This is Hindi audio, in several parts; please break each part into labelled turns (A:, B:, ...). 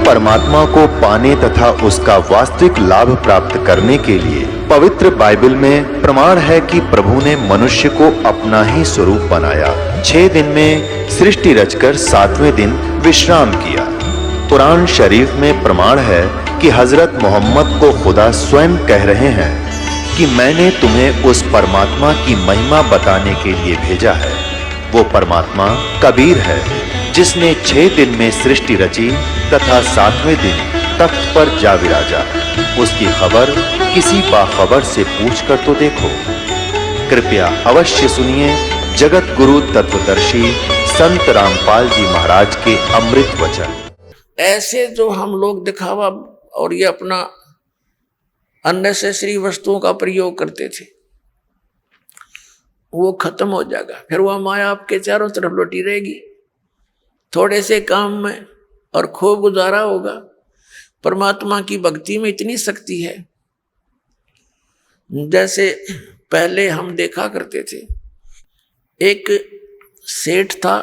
A: परमात्मा को पाने तथा उसका वास्तविक लाभ प्राप्त करने के लिए पवित्र बाइबल में प्रमाण है कि प्रभु ने मनुष्य को अपना ही स्वरूप बनाया। 6 दिन में सृष्टि रचकर 7वें दिन विश्राम किया। कुरान शरीफ में प्रमाण है कि हजरत मोहम्मद को खुदा स्वयं कह रहे हैं कि मैंने तुम्हें उस परमात्मा की महिमा बताने के लिए भेजा है। वो परमात्मा कबीर है जिसने 6 दिन में सृष्टि रची तथा 7वें दिन तख्त पर जा विराजा। उसकी खबर किसी बाखबर से पूछ कर तो देखो। कृपया अवश्य सुनिए जगत गुरु तत्वदर्शी संत रामपाल जी महाराज के अमृत वचन।
B: ऐसे जो हम लोग दिखावा और ये अपना अननेसेसरी वस्तुओं का प्रयोग करते थे वो खत्म हो जाएगा। फिर वह माया आपके चारों तरफ लौटी रहेगी। थोड़े से काम में और खूब गुजारा होगा। परमात्मा की भक्ति में इतनी शक्ति है। जैसे पहले हम देखा करते थे, एक सेठ था,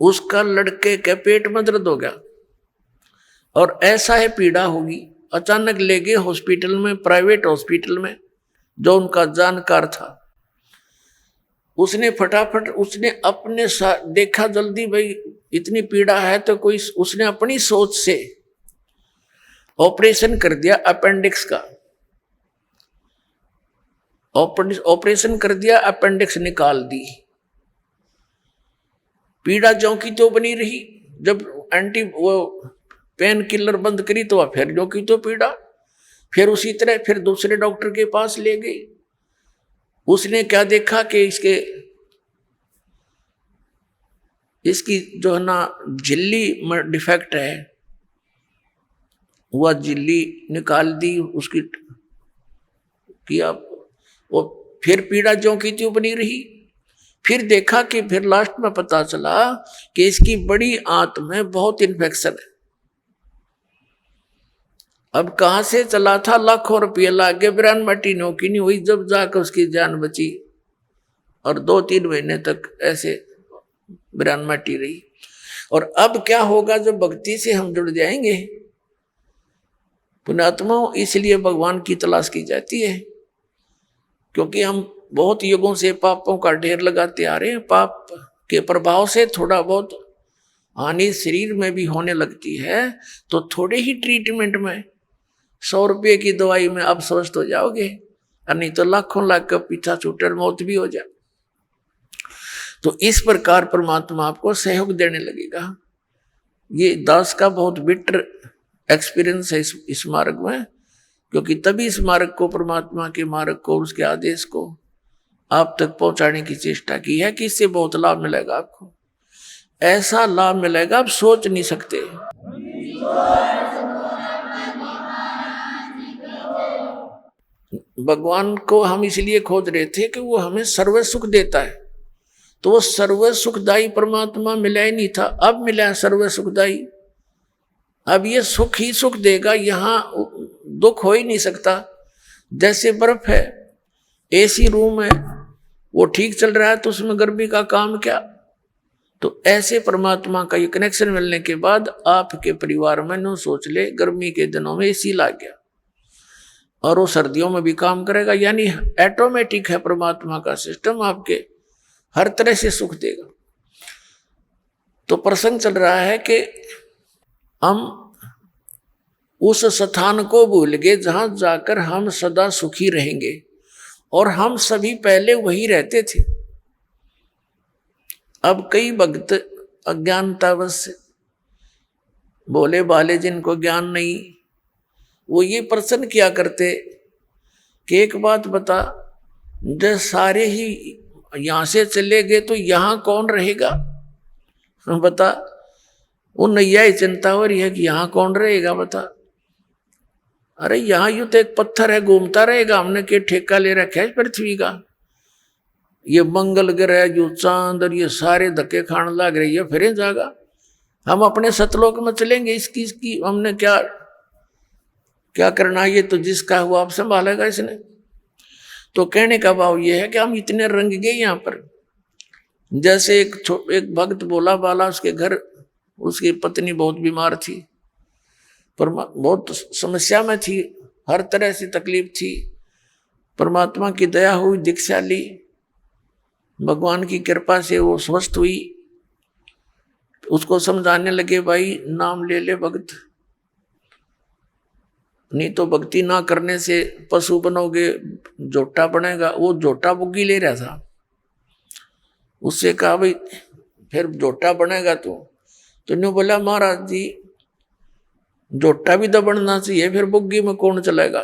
B: उसका लड़के के पेट में दर्द हो गया और ऐसा है पीड़ा होगी। अचानक ले गए हॉस्पिटल में, प्राइवेट हॉस्पिटल में, जो उनका जानकार था। उसने फटाफट उसने अपने देखा जल्दी, भाई इतनी पीड़ा है तो कोई, उसने अपनी सोच से ऑपरेशन कर दिया अपेंडिक्स का। ऑपरेशन कर दिया, अपेंडिक्स निकाल दी। पीड़ा ज्यों की तो बनी रही। जब वो पेन किलर बंद करी तो फिर ज्यों की तो पीड़ा। फिर उसी तरह फिर दूसरे डॉक्टर के पास ले गई। उसने क्या देखा कि इसकी जो है ना झिल्ली में डिफेक्ट है। वह झिल्ली निकाल दी उसकी किया। वो फिर पीड़ा ज्यों की त्यों बनी रही। फिर देखा कि फिर लास्ट में पता चला कि इसकी बड़ी आंत में बहुत इन्फेक्शन है। अब कहां से चला था, लाखों रुपये लागे, ब्रांड मटी नौकी नहीं हुई, जब जाकर उसकी जान बची। और 2-3 महीने तक ऐसे ब्रांड मटी रही। और अब क्या होगा जब भक्ति से हम जुड़ जाएंगे। पुण्यात्माओं, इसलिए भगवान की तलाश की जाती है, क्योंकि हम बहुत युगों से पापों का ढेर लगाते आ रहे हैं। पाप के प्रभाव से थोड़ा बहुत हानि शरीर में भी होने लगती है, तो थोड़े ही ट्रीटमेंट में 100 रुपये की दवाई में आप स्वस्थ हो जाओगे, और नहीं तो लाखों लाख का पीछा छूटर मौत भी हो जाए। तो इस प्रकार परमात्मा आपको सहयोग देने लगेगा। ये दास का बहुत बिटर एक्सपीरियंस है इस मार्ग में, क्योंकि तभी इस मार्ग को, परमात्मा के मार्ग को, उसके आदेश को आप तक पहुंचाने की चेष्टा की है कि इससे बहुत लाभ मिलेगा आपको। ऐसा लाभ मिलेगा आप सोच नहीं सकते। भगवान को हम इसलिए खोज रहे थे कि वो हमें सर्व सुख देता है। तो वो सर्व सुखदायी परमात्मा मिला ही नहीं था, अब मिला है सर्व सुखदायी। अब ये सुख ही सुख देगा, यहां दुख हो ही नहीं सकता। जैसे बर्फ है, एसी रूम है, वो ठीक चल रहा है तो उसमें गर्मी का काम क्या। तो ऐसे परमात्मा का ये कनेक्शन मिलने के बाद आपके परिवार में न सोच ले, गर्मी के दिनों में एसी लग गया और वो सर्दियों में भी काम करेगा। यानी ऑटोमेटिक है परमात्मा का सिस्टम, आपके हर तरह से सुख देगा। तो प्रसंग चल रहा है कि हम उस स्थान को भूल गए जहां जाकर हम सदा सुखी रहेंगे, और हम सभी पहले वही रहते थे। अब कई भक्त अज्ञानतावश भोले भाले जिनको ज्ञान नहीं, वो ये प्रश्न किया करते कि एक बात बता, जब सारे ही यहां से चले गए तो यहां कौन रहेगा। बता, वो नैया ही चिंता हो रही है कि यहां कौन रहेगा। बता, अरे यहां यूं तो एक पत्थर है, घूमता रहेगा, हमने क्या ठेका ले रखा है पृथ्वी का। ये मंगल ग्रह, जो चांद और ये सारे धक्के खाने लग रही है, फिर जागा हम अपने सतलोक में चलेंगे। इसकी हमने क्या करना, ये तो जिसका हुआ आप संभालेगा इसने। तो कहने का भाव ये है कि हम इतने रंग गए यहाँ पर। जैसे एक भक्त बोला बाला, उसके घर उसकी पत्नी बहुत बीमार थी, बहुत समस्या में थी, हर तरह से तकलीफ थी। परमात्मा की दया हुई, दीक्षा ली, भगवान की कृपा से वो स्वस्थ हुई। उसको समझाने लगे, भाई नाम ले ले भगत, नहीं तो भक्ति ना करने से पशु बनोगे, जोटा बनेगा। वो जोटा बुग्गी ले रहा था, उससे कहा भाई फिर जोटा बनेगा तो न्यू बोला महाराज जी जोटा भी तो बनना चाहिए, फिर बुग्गी में कौन चलेगा।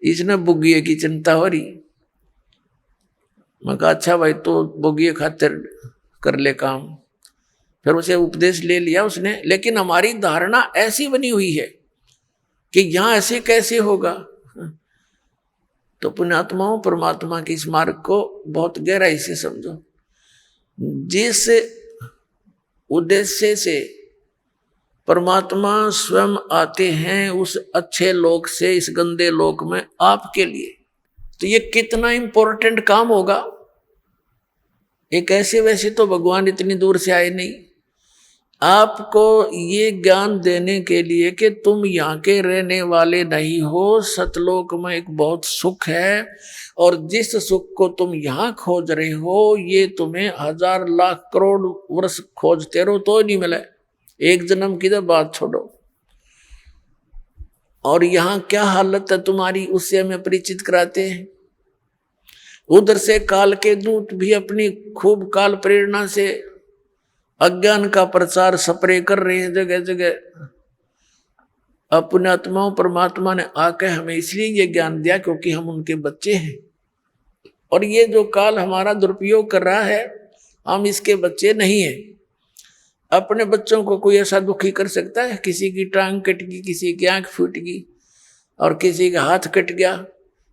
B: इसने बुग्गी की चिंता हो रही। मैं कहा अच्छा भाई तो बुग्गी खातिर कर ले काम। फिर उसे उपदेश ले लिया उसने, लेकिन हमारी धारणा ऐसी बनी हुई है कि यहां ऐसे कैसे होगा। तो पुण्यात्माओं, परमात्मा के इस मार्ग को बहुत गहराई से समझो। जिस उद्देश्य से परमात्मा स्वयं आते हैं उस अच्छे लोक से इस गंदे लोक में आपके लिए, तो ये कितना इंपॉर्टेंट काम होगा। एक ऐसे वैसे तो भगवान इतनी दूर से आए नहीं, आपको ये ज्ञान देने के लिए कि तुम यहाँ के रहने वाले नहीं हो, सतलोक में एक बहुत सुख है, और जिस सुख को तुम यहाँ खोज रहे हो ये तुम्हें 1000 लाख करोड़ वर्ष खोजते रहो तो नहीं मिले, एक जन्म की तो बात छोड़ो। और यहाँ क्या हालत है तुम्हारी उससे हमें परिचित कराते हैं। उधर से काल के दूत भी अपनी खूब काल प्रेरणा से अज्ञान का प्रचार सपरे कर रहे हैं जगह जगह। अपने आत्माओं, परमात्मा ने आकर हमें इसलिए ये ज्ञान दिया क्योंकि हम उनके बच्चे हैं, और ये जो काल हमारा दुरुपयोग कर रहा है हम इसके बच्चे नहीं हैं। अपने बच्चों को कोई ऐसा दुखी कर सकता है? किसी की टांग कट गई, किसी की आंख फूट गई, और किसी का हाथ कट गया,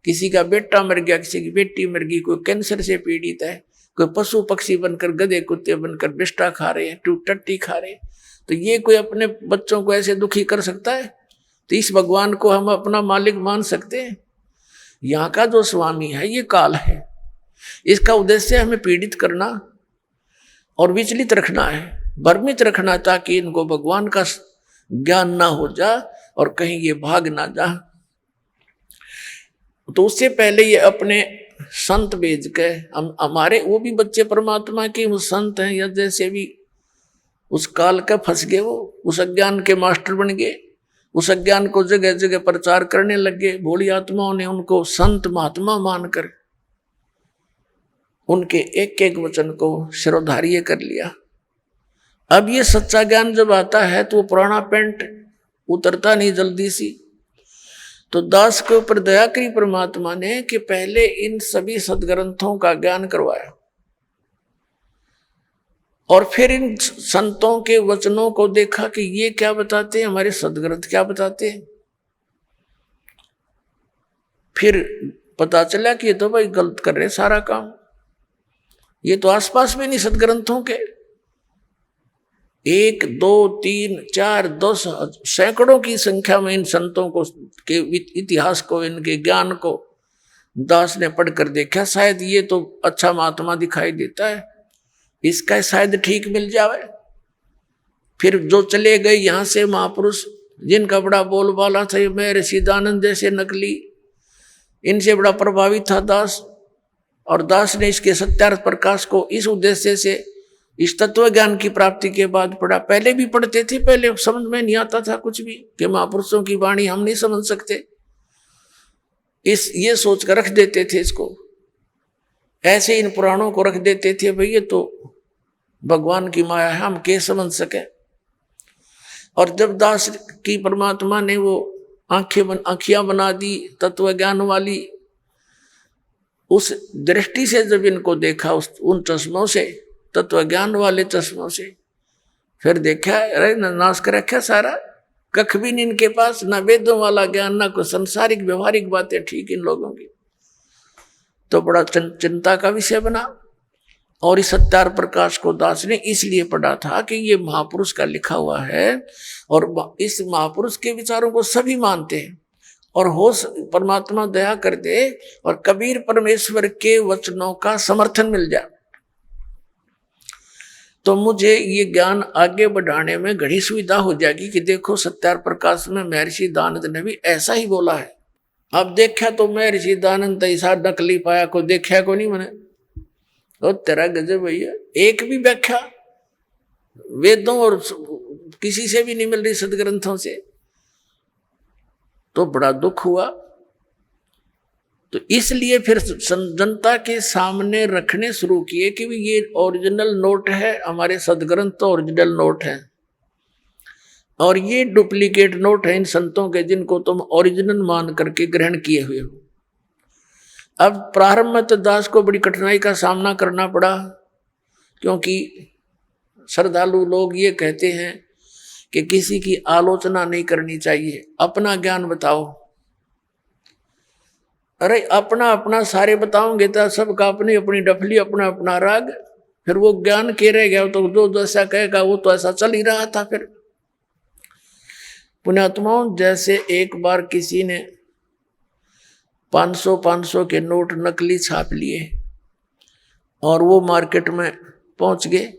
B: किसी का बेटा मर गया, किसी की बेटी मर गई, कोई कैंसर से पीड़ित है, कोई पशु पक्षी बनकर, गधे कुत्ते बनकर बिष्टा खा रहे हैं, टट्टी खा रहे हैं, तो ये कोई अपने बच्चों को ऐसे दुखी कर सकता है? तो इस भगवान को हम अपना मालिक मान सकते हैं? यहाँ का जो स्वामी है ये काल है, इसका उद्देश्य हमें पीड़ित करना और विचलित रखना है, भ्रमित रखना, ताकि इनको भगवान का ज्ञान ना हो जा और कहीं ये भाग ना जा। तो उससे पहले ये अपने संत भेज के हमारे वो भी बच्चे परमात्मा के वो संत हैं, या जैसे भी उस काल का फंस गए, वो उस अज्ञान के मास्टर बन गए, उस अज्ञान को जगह जगह प्रचार करने लगे। भोली आत्माओं ने उनको संत महात्मा मानकर उनके एक एक वचन को शिरोधार्य कर लिया। अब ये सच्चा ज्ञान जब आता है तो वो पुराना पेंट उतरता नहीं जल्दी सी। तो दास के ऊपर दया करी परमात्मा ने कि पहले इन सभी सदग्रंथों का ज्ञान करवाया, और फिर इन संतों के वचनों को देखा कि ये क्या बताते हैं, हमारे सदग्रंथ क्या बताते हैं। फिर पता चला कि ये तो भाई गलत कर रहे सारा काम, ये तो आसपास में नहीं सदग्रंथों के। 1 2 3 4 10 सैकड़ों की संख्या में इन संतों को के इतिहास को, इनके ज्ञान को दास ने पढ़कर देखा, शायद ये तो अच्छा महात्मा दिखाई देता है, इसका शायद ठीक मिल जावे। फिर जो चले गए यहाँ से महापुरुष जिनका बड़ा बोलबाला था, मैं ऋषिदानंद जैसे नकली, इनसे बड़ा प्रभावित था दास, और दास ने इसके सत्यार्थ प्रकाश को इस उद्देश्य से इस तत्व ज्ञान की प्राप्ति के बाद पढ़ा। पहले भी पढ़ते थे, पहले समझ में नहीं आता था कुछ भी कि महापुरुषों की वाणी हम नहीं समझ सकते, ये सोच कर रख देते थे इसको, ऐसे इन पुराणों को रख देते थे, भाई ये तो भगवान की माया है, हम कैसे समझ सके। और जब दास की परमात्मा ने वो आंखियां बना दी तत्व ज्ञान वाली, उस दृष्टि से जब इनको देखा उन चश्मों से, तत्व ज्ञान वाले चश्मों से, फिर देखा अरे नाश कर रखा सारा, कख भी नहीं इनके पास, ना वेदों वाला ज्ञान, ना कोई संसारिक व्यवहारिक बातें ठीक इन लोगों की। तो बड़ा चिंता का विषय बना। और इस सत्यार प्रकाश को दास ने इसलिए पढ़ा था कि ये महापुरुष का लिखा हुआ है, और इस महापुरुष के विचारों को सभी मानते हैं, और हो परमात्मा दया कर दे और कबीर परमेश्वर के वचनों का समर्थन मिल जाए। तो मुझे ये ज्ञान आगे बढ़ाने में घड़ी सुविधा हो जाएगी कि देखो सत्यार प्रकाश में महर्षि दानंद ने भी ऐसा ही बोला है। अब देखा तो महर्षि दानंद ऐसा नकली पाया को देखा को नहीं मैंने, और तेरा गजब भैया, एक भी व्याख्या वेदों और किसी से भी नहीं मिल रही सदग्रंथों से, तो बड़ा दुख हुआ। तो इसलिए फिर जनता के सामने रखने शुरू किए कि ये ओरिजिनल नोट है, हमारे सदग्रंथ तो ओरिजिनल नोट है और ये डुप्लीकेट नोट है इन संतों के जिनको तुम ओरिजिनल मान करके ग्रहण किए हुए हो। अब प्रारंभ में तो दास को बड़ी कठिनाई का सामना करना पड़ा, क्योंकि श्रद्धालु लोग ये कहते हैं कि किसी की आलोचना नहीं करनी चाहिए, अपना ज्ञान बताओ। अरे अपना अपना सारे बताओगे तो सबका अपनी अपनी डफली, अपना अपना राग, फिर वो ज्ञान के रह गया तो जो जैसा कहेगा वो तो ऐसा चल ही रहा था। फिर पुण्यात्माओं, जैसे एक बार किसी ने 500 के नोट नकली छाप लिए और वो मार्केट में पहुंच गए,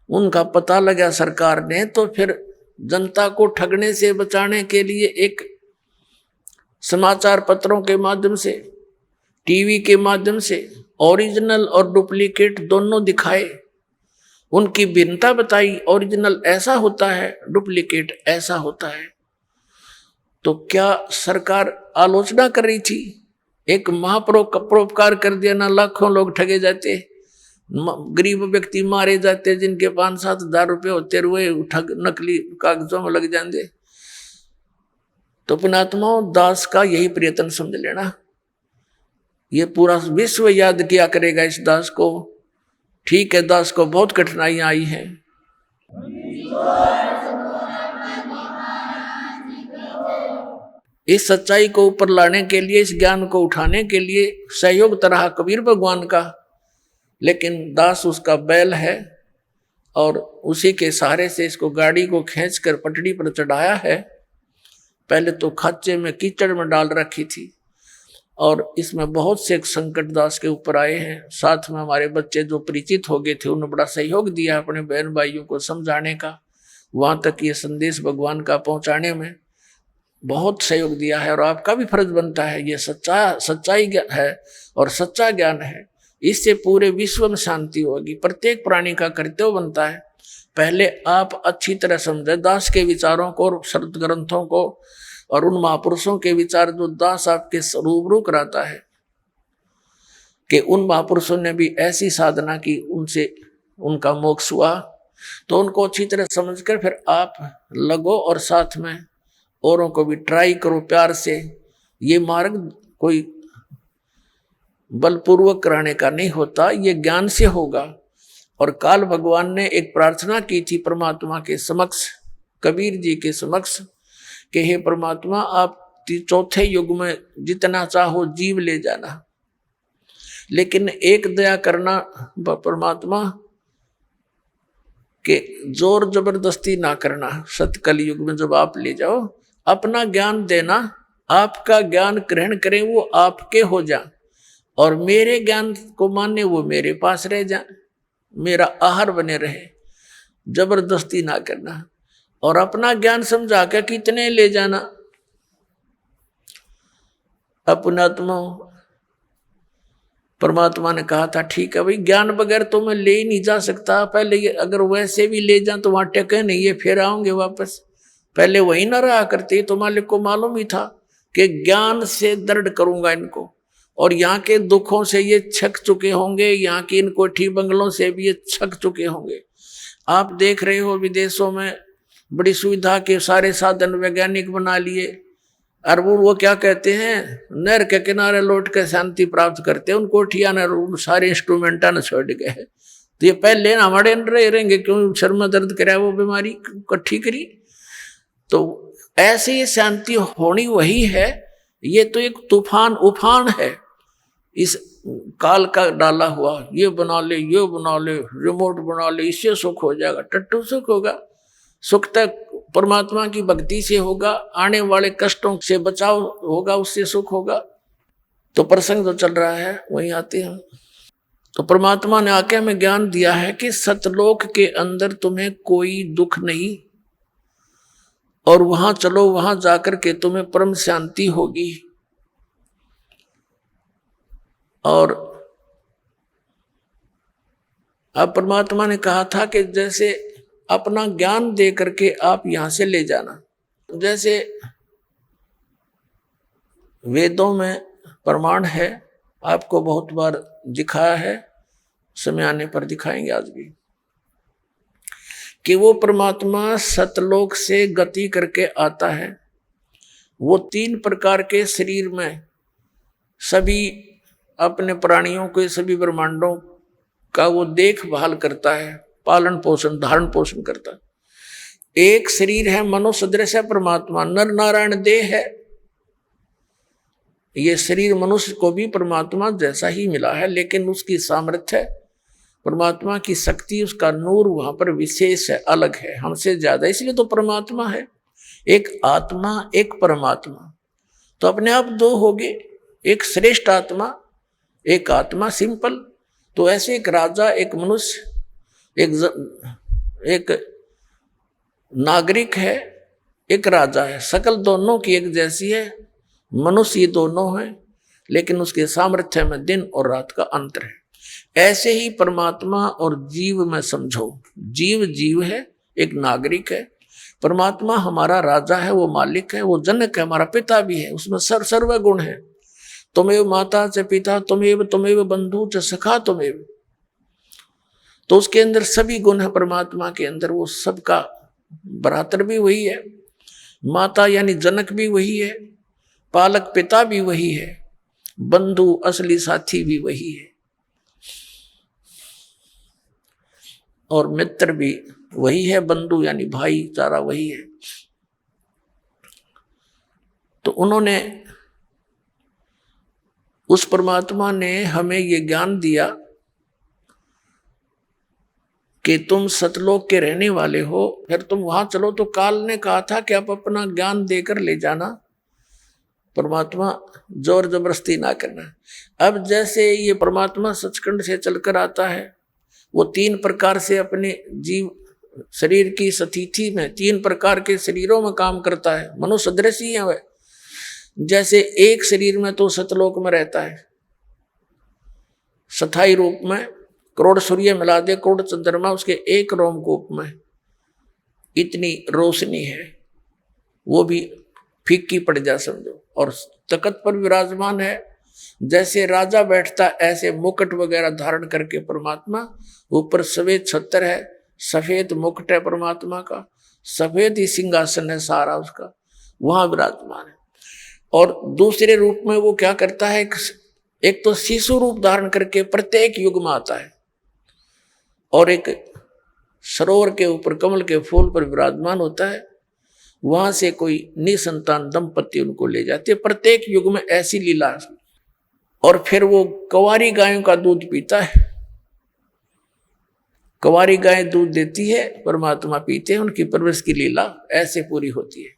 B: उनका पता लगा सरकार ने, तो फिर जनता को ठगने से बचाने के लिए एक समाचार पत्रों के माध्यम से, टीवी के माध्यम से ओरिजिनल और डुप्लीकेट दोनों दिखाए, उनकी भिन्नता बताई, ओरिजिनल ऐसा होता है, डुप्लीकेट ऐसा होता है। तो क्या सरकार आलोचना कर रही थी? एक महापरोपकार कर दिया ना, लाखों लोग ठगे जाते, गरीब व्यक्ति मारे जाते जिनके 5-7 हजार रुपये होते, रुए ठग नकली कागजों में लग जाते। तो पुण्यात्माओं, दास का यही प्रयत्न समझ लेना, ये पूरा विश्व याद किया करेगा इस दास को। ठीक है, दास को बहुत कठिनाइयां आई हैं, इस सच्चाई को ऊपर लाने के लिए, इस ज्ञान को उठाने के लिए सहयोग तरह कबीर भगवान का, लेकिन दास उसका बैल है और उसी के सहारे से इसको गाड़ी को खींचकर पटड़ी पर चढ़ाया है। पहले तो खाचे में कीचड़ में डाल रखी थी और इसमें बहुत से संकट दास के ऊपर आए हैं। साथ में हमारे बच्चे जो परिचित हो गए थे उन्होंने बड़ा सहयोग दिया अपने बहन भाइयों को समझाने का, वहाँ तक ये संदेश भगवान का पहुँचाने में बहुत सहयोग दिया है। और आपका भी फर्ज बनता है, ये सच्चाई है और सच्चा ज्ञान है, इससे पूरे विश्व में शांति होगी। प्रत्येक प्राणी का कर्तव्य बनता है पहले आप अच्छी तरह समझे दास के विचारों को और शब्द ग्रंथों को और उन महापुरुषों के विचार जो दास आपके रूबरू कराता है कि उन महापुरुषों ने भी ऐसी साधना की, उनसे उनका मोक्ष हुआ, तो उनको अच्छी तरह समझकर फिर आप लगो और साथ में औरों को भी ट्राई करो प्यार से। ये मार्ग कोई बलपूर्वक कराने का नहीं होता, ये ज्ञान से होगा। और काल भगवान ने एक प्रार्थना की थी परमात्मा के समक्ष, कबीर जी के समक्ष, कि हे परमात्मा आप चौथे युग में जितना चाहो जीव ले जाना, लेकिन एक दया करना परमात्मा के जोर जबरदस्ती ना करना। सतकल युग में जब आप ले जाओ अपना ज्ञान देना, आपका ज्ञान ग्रहण करें वो आपके हो जा और मेरे ज्ञान को माने वो मेरे पास रह जा, मेरा आहार बने रहे, जबरदस्ती ना करना। और अपना ज्ञान समझा के कितने ले जाना। अपनात्मा परमात्मा ने कहा था ठीक है भाई, ज्ञान बगैर तो मैं ले ही नहीं जा सकता, पहले ये अगर वैसे भी ले जा तो वहां टेके नहीं, ये फिर आऊंगे वापस, पहले वही ना रहा करते। तो मालिक को मालूम ही था कि ज्ञान से दृढ़ करूंगा इनको, और यहाँ के दुखों से ये छक चुके होंगे, यहाँ के इन कोठी बंगलों से भी ये छक चुके होंगे। आप देख रहे हो विदेशों में बड़ी सुविधा के सारे साधन वैज्ञानिक बना लिए, और वो क्या कहते हैं, नहर के किनारे लौट के शांति प्राप्त करते हैं, उन कोठिया ने सारे इंस्ट्रूमेंटा ने छोड़ गए। तो ये पहले ना हमारे रहेंगे, क्यों सर में दर्द कराया वो बीमारी इकट्ठी करी। तो ऐसे ये शांति होनी वही है, ये तो एक तूफान उफान है इस काल का डाला हुआ। ये बना ले, ये बना ले, रिमोट बना ले, इससे सुख हो जाएगा, टट्टू सुख होगा। सुख तक परमात्मा की भक्ति से होगा, आने वाले कष्टों से बचाव होगा, उससे सुख होगा। तो प्रसंग जो चल रहा है वहीं आते हैं। तो परमात्मा ने आके हमें ज्ञान दिया है कि सतलोक के अंदर तुम्हें कोई दुख नहीं, और वहां चलो, वहां जाकर के तुम्हें परम शांति होगी। और अब परमात्मा ने कहा था कि जैसे अपना ज्ञान दे करके आप यहां से ले जाना। जैसे वेदों में प्रमाण है, आपको बहुत बार दिखाया है, समय आने पर दिखाएंगे आज भी, कि वो परमात्मा सतलोक से गति करके आता है। वो 3 प्रकार के शरीर में सभी अपने प्राणियों के, सभी ब्रह्मांडों का वो देखभाल करता है, पालन पोषण, धारण पोषण करता है। एक शरीर है मनुष्य सदृश है परमात्मा, नर नारायण देह है। ये शरीर मनुष्य को भी परमात्मा जैसा ही मिला है, लेकिन उसकी सामर्थ्य, परमात्मा की शक्ति, उसका नूर वहां पर विशेष है, अलग है, हमसे ज्यादा, इसलिए तो परमात्मा है। एक आत्मा, एक परमात्मा, तो अपने आप 2 हो गए, एक श्रेष्ठ आत्मा, एक आत्मा सिंपल। तो ऐसे एक राजा, एक मनुष्य, एक नागरिक है, एक राजा है, शकल दोनों की एक जैसी है, मनुष्य ये दोनों हैं, लेकिन उसके सामर्थ्य में दिन और रात का अंतर है। ऐसे ही परमात्मा और जीव में समझो, जीव जीव है, एक नागरिक है, परमात्मा हमारा राजा है, वो मालिक है, वो जनक है, हमारा पिता भी है, उसमें सर्व गुण है। तुमेव माता च पिता तुमेव बंधु च सखा तुमेव, तो उसके अंदर सभी गुण है परमात्मा के अंदर। वो सबका भ्रातर भी वही है, माता यानी जनक भी वही है, पालक पिता भी वही है, बंधु असली साथी भी वही है, और मित्र भी वही है, बंधु यानी भाईचारा वही है। तो उन्होंने, उस परमात्मा ने हमें ये ज्ञान दिया कि तुम सतलोक के रहने वाले हो, फिर तुम वहां चलो। तो काल ने कहा था कि आप अपना ज्ञान देकर ले जाना, परमात्मा जोर जबरदस्ती ना करना। अब जैसे ये परमात्मा सचखंड से चलकर आता है, वो 3 प्रकार से अपने जीव शरीर की स्थिति में 3 प्रकार के शरीरों में काम करता है, मनुष्य सदृश ही है वह। जैसे एक शरीर में तो सतलोक में रहता है, स्थायी रूप में, करोड़ सूर्य मिला दे, करोड़ चंद्रमा, उसके एक रोमकूप में इतनी रोशनी है, वो भी फीकी पड़ जा समझो। और तख्त पर विराजमान है, जैसे राजा बैठता ऐसे मुकुट वगैरह धारण करके परमात्मा, ऊपर सफेद छत्र है, सफेद मुकुट है परमात्मा का, सफेद ही सिंहासन है सारा उसका, वहां विराजमान है। और दूसरे रूप में वो क्या करता है, एक तो शिशु रूप धारण करके प्रत्येक युग में आता है, और एक सरोवर के ऊपर कमल के फूल पर विराजमान होता है, वहां से कोई निसंतान दंपति उनको ले जाते, प्रत्येक युग में ऐसी लीला। और फिर वो कंवारी गायों का दूध पीता है, कंवारी गाय दूध देती है, परमात्मा पीते हैं, उनकी परवरिश की लीला ऐसे पूरी होती है।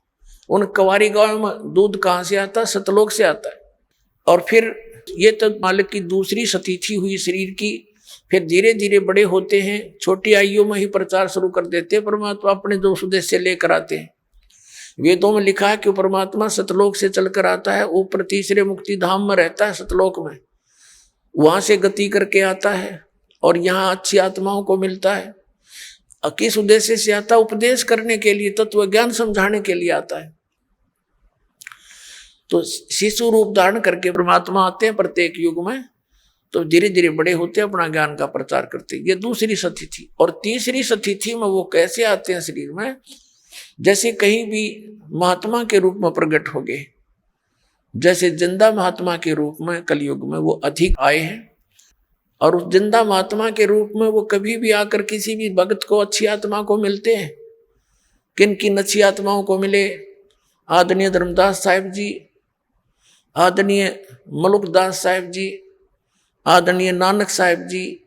B: उन कंवारी गायों में दूध कहाँ से आता है, सतलोक से आता है। और फिर ये तो मालिक की दूसरी स्थिति हुई शरीर की, फिर धीरे धीरे बड़े होते हैं, छोटी आयु में ही प्रचार शुरू कर देते हैं, परमात्मा अपने जो उद्देश्य लेकर आते हैं। वेदों में लिखा है कि परमात्मा सतलोक से चलकर आता है, ऊपर तीसरे मुक्ति धाम में रहता है सतलोक में, वहां से गति करके आता है, और यहाँ अच्छी आत्माओं को मिलता है। किस उद्देश्य से आता है, उपदेश करने के लिए, तत्व ज्ञान समझाने के लिए आता है। तो शिशु रूप धारण करके परमात्मा आते हैं प्रत्येक युग में, तो धीरे धीरे बड़े होते हैं, अपना ज्ञान का प्रचार करते हैं। ये दूसरी स्थिति। और तीसरी स्थिति में वो कैसे आते हैं शरीर में, जैसे कहीं भी महात्मा के रूप में प्रकट हो गए, जैसे जिंदा महात्मा के रूप में कलयुग में वो अधिक आए हैं। और उस जिंदा महात्मा के रूप में वो कभी भी आकर किसी भी भक्त को, अच्छी आत्मा को मिलते हैं। किन किन अच्छी आत्माओं को मिले, आदरणीय धर्मदास साहिब जी, आदरणीय मलुकदास साहिब जी, आदरणीय नानक साहिब जी,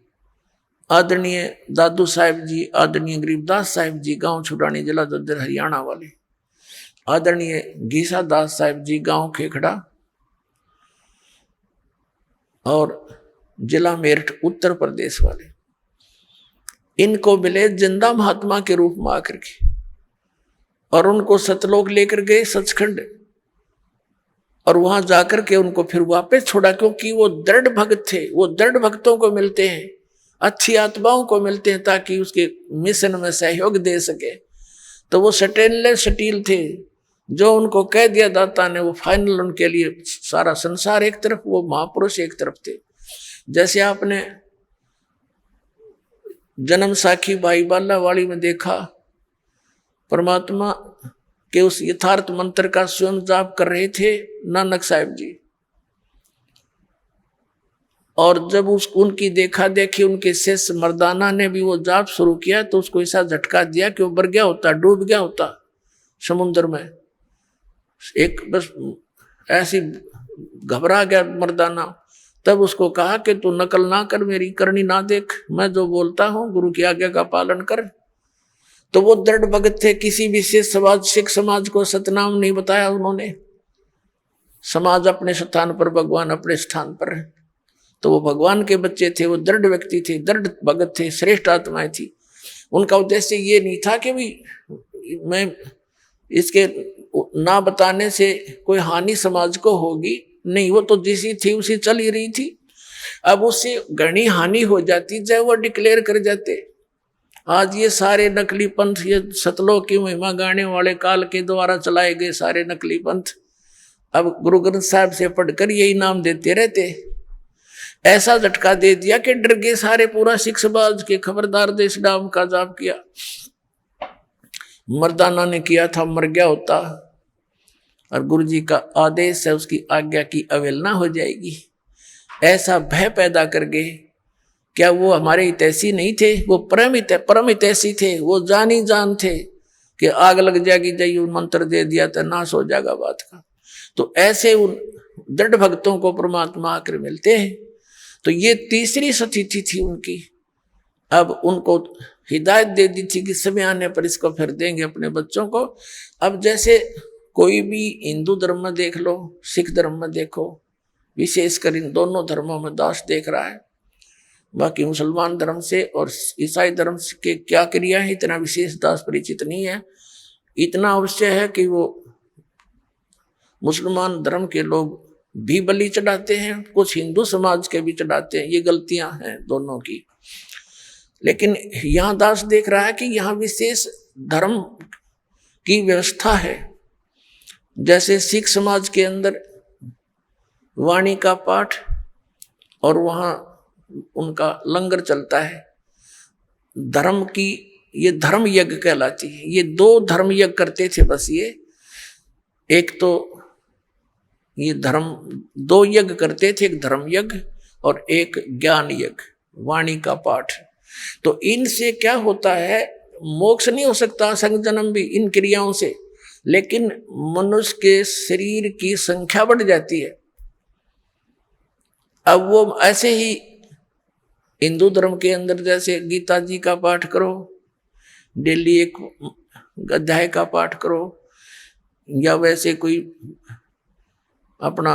B: आदरणीय दादू साहिब जी, आदरणीय गरीबदास साहिब जी, गांव छुड़ानी, जिला दद्दर, हरियाणा वाले, आदरणीय घीसा दास साहिब जी, गांव खेखड़ा, और जिला मेरठ उत्तर प्रदेश वाले, इनको मिले जिंदा महात्मा के रूप में आकर के, और उनको सतलोक लेकर गए सचखंड, और वहां जाकर के उनको फिर वापस छोड़ा, क्योंकि वो दृढ़ भक्त थे। वो दृढ़ भक्तों को मिलते हैं, अच्छी आत्माओं को मिलते हैं, ताकि उसके मिशन में सहयोग दे सके। तो वो स्टेनलेस स्टील थे, जो उनको कह दिया दाता ने वो फाइनल, उनके लिए सारा संसार एक तरफ, वो महापुरुष एक तरफ थे। जैसे आपने जन्म साखी भाई बाला वाली में देखा, परमात्मा के उस यथार्थ मंत्र का स्वयं जाप कर रहे थे नानक साहिब जी, और जब उनकी देखा देखी उनके शिष्य मर्दाना ने भी वो जाप शुरू किया, तो उसको ऐसा झटका दिया कि वो मर गया होता, डूब गया होता समुद्र में। एक बस ऐसी घबरा गया मर्दाना। तब उसको कहा कि तू नकल ना कर, मेरी करनी ना देख, मैं जो बोलता हूँ गुरु की आज्ञा का पालन कर। तो वो दृढ़ भगत थे, किसी विशेष समाज सिख समाज को सतनाम नहीं बताया उन्होंने। समाज अपने स्थान पर, भगवान अपने स्थान पर। तो वो भगवान के बच्चे थे, वो दृढ़ व्यक्ति थे, दृढ़ भगत थे, श्रेष्ठ आत्माएं थी। उनका उद्देश्य ये नहीं था कि भी मैं इसके ना बताने से कोई हानि समाज को होगी, नहीं, वो तो जैसी थी उसी चल ही रही थी। अब उससे घनी हानि हो जाती चाहे वो डिक्लेयर कर जाते। आज ये सारे नकली पंथ, ये सतलोक की महिमा गाने वाले काल के द्वारा चलाए गए सारे नकली पंथ, अब गुरु ग्रंथ साहब से पढ़कर यही नाम देते रहते। ऐसा झटका दे दिया कि डर गए सारे, पूरा सिख समाज के खबरदार देश नाम का जाप किया। मर्दाना ने किया था, मर गया होता, और गुरु जी का आदेश है, उसकी आज्ञा की अवहेलना हो जाएगी। ऐसा भय पैदा कर गए। क्या वो हमारे हितैषी नहीं थे? वो परम हितैषी थे। वो जानी जान थे कि आग लग जाएगी, जाइए मंत्र दे दिया तो नाश हो जाएगा बात का। तो ऐसे उन दृढ़ भक्तों को परमात्मा आकर मिलते हैं। तो ये तीसरी स्थिति थी उनकी। अब उनको हिदायत दे दी थी कि समय आने पर इसको फिर देंगे अपने बच्चों को। अब जैसे कोई भी हिंदू धर्म में देख लो, सिख धर्म में देखो, विशेषकर इन दोनों धर्मों में दास देख रहा है। बाकी मुसलमान धर्म से और ईसाई धर्म के क्या क्रिया है इतना विशेष दास परिचित नहीं है। इतना अवश्य है कि वो मुसलमान धर्म के लोग भी बलि चढ़ाते हैं, कुछ हिंदू समाज के भी चढ़ाते हैं। ये गलतियां हैं दोनों की। लेकिन यहाँ दास देख रहा है कि यहाँ विशेष धर्म की व्यवस्था है। जैसे सिख समाज के अंदर वाणी का पाठ और वहाँ उनका लंगर चलता है। धर्म की ये धर्म यज्ञ कहलाती है। ये दो धर्म यज्ञ करते थे बस। ये एक तो ये धर्म दो यज्ञ करते थे, एक धर्म यज्ञ और एक ज्ञान यज्ञ, वाणी का पाठ। तो इनसे क्या होता है, मोक्ष नहीं हो सकता संग जन्म भी इन क्रियाओं से, लेकिन मनुष्य के शरीर की संख्या बढ़ जाती है। अब वो ऐसे ही हिंदू धर्म के अंदर जैसे गीता जी का पाठ करो, डेली एक अध्याय का पाठ करो, या वैसे कोई अपना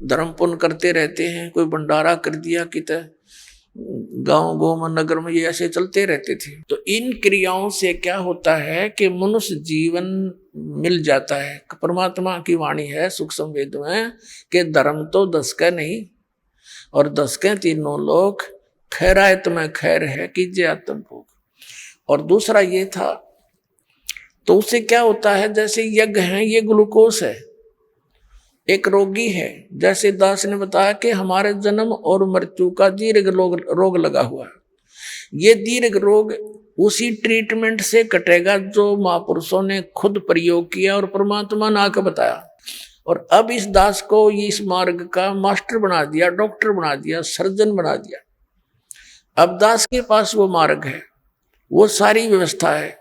B: धर्म पुण्य करते रहते हैं, कोई भंडारा कर दिया कित गांव गोम नगर में, ये ऐसे चलते रहते थे। तो इन क्रियाओं से क्या होता है कि मनुष्य जीवन मिल जाता है। परमात्मा की वाणी है सुख संवेद में कि धर्म तो 10 का नहीं और 10 के तीनों लोग, खैरायत में खैर है कीजिए आत्म भोग। और दूसरा ये था, तो उससे क्या होता है, जैसे यज्ञ है ये ग्लूकोस है। एक रोगी है, जैसे दास ने बताया कि हमारे जन्म और मृत्यु का दीर्घ रोग लगा हुआ है। ये दीर्घ रोग उसी ट्रीटमेंट से कटेगा जो महापुरुषों ने खुद प्रयोग किया और परमात्मा ने आकर बताया। और अब इस दास को इस मार्ग का मास्टर बना दिया, डॉक्टर बना दिया, सर्जन बना दिया। अब दास के पास वो मार्ग है, वो सारी व्यवस्था है।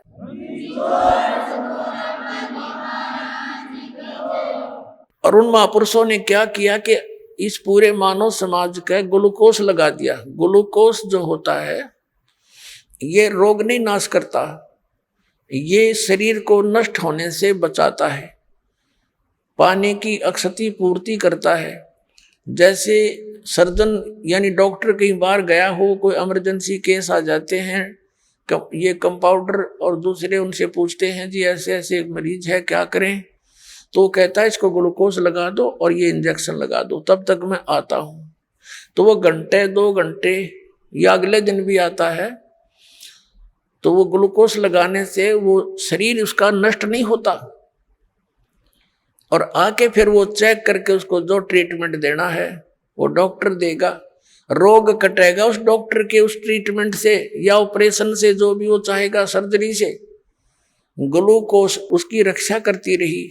B: और उन महापुरुषों ने क्या किया कि इस पूरे मानव समाज का ग्लूकोस लगा दिया। ग्लूकोस जो होता है ये रोग नहीं नाश करता, ये शरीर को नष्ट होने से बचाता है, पानी की अक्षति पूर्ति करता है, जैसे सर्जन यानी डॉक्टर कहीं बाहर गया हो, कोई इमरजेंसी केस आ जाते हैं, ये कंपाउंडर और दूसरे उनसे पूछते हैं जी ऐसे ऐसे एक मरीज है क्या करें, तो कहता है इसको ग्लूकोज लगा दो और ये इंजेक्शन लगा दो, तब तक मैं आता हूँ। तो वो घंटे 2 घंटे या अगले दिन भी आता है, तो वो ग्लूकोज लगाने से वो शरीर उसका नष्ट नहीं होता, और आके फिर वो चेक करके उसको जो ट्रीटमेंट देना है वो डॉक्टर देगा, रोग कटेगा उस डॉक्टर के उस ट्रीटमेंट से या ऑपरेशन से, जो भी वो चाहेगा, सर्जरी से। ग्लूकोज उसकी रक्षा करती रही,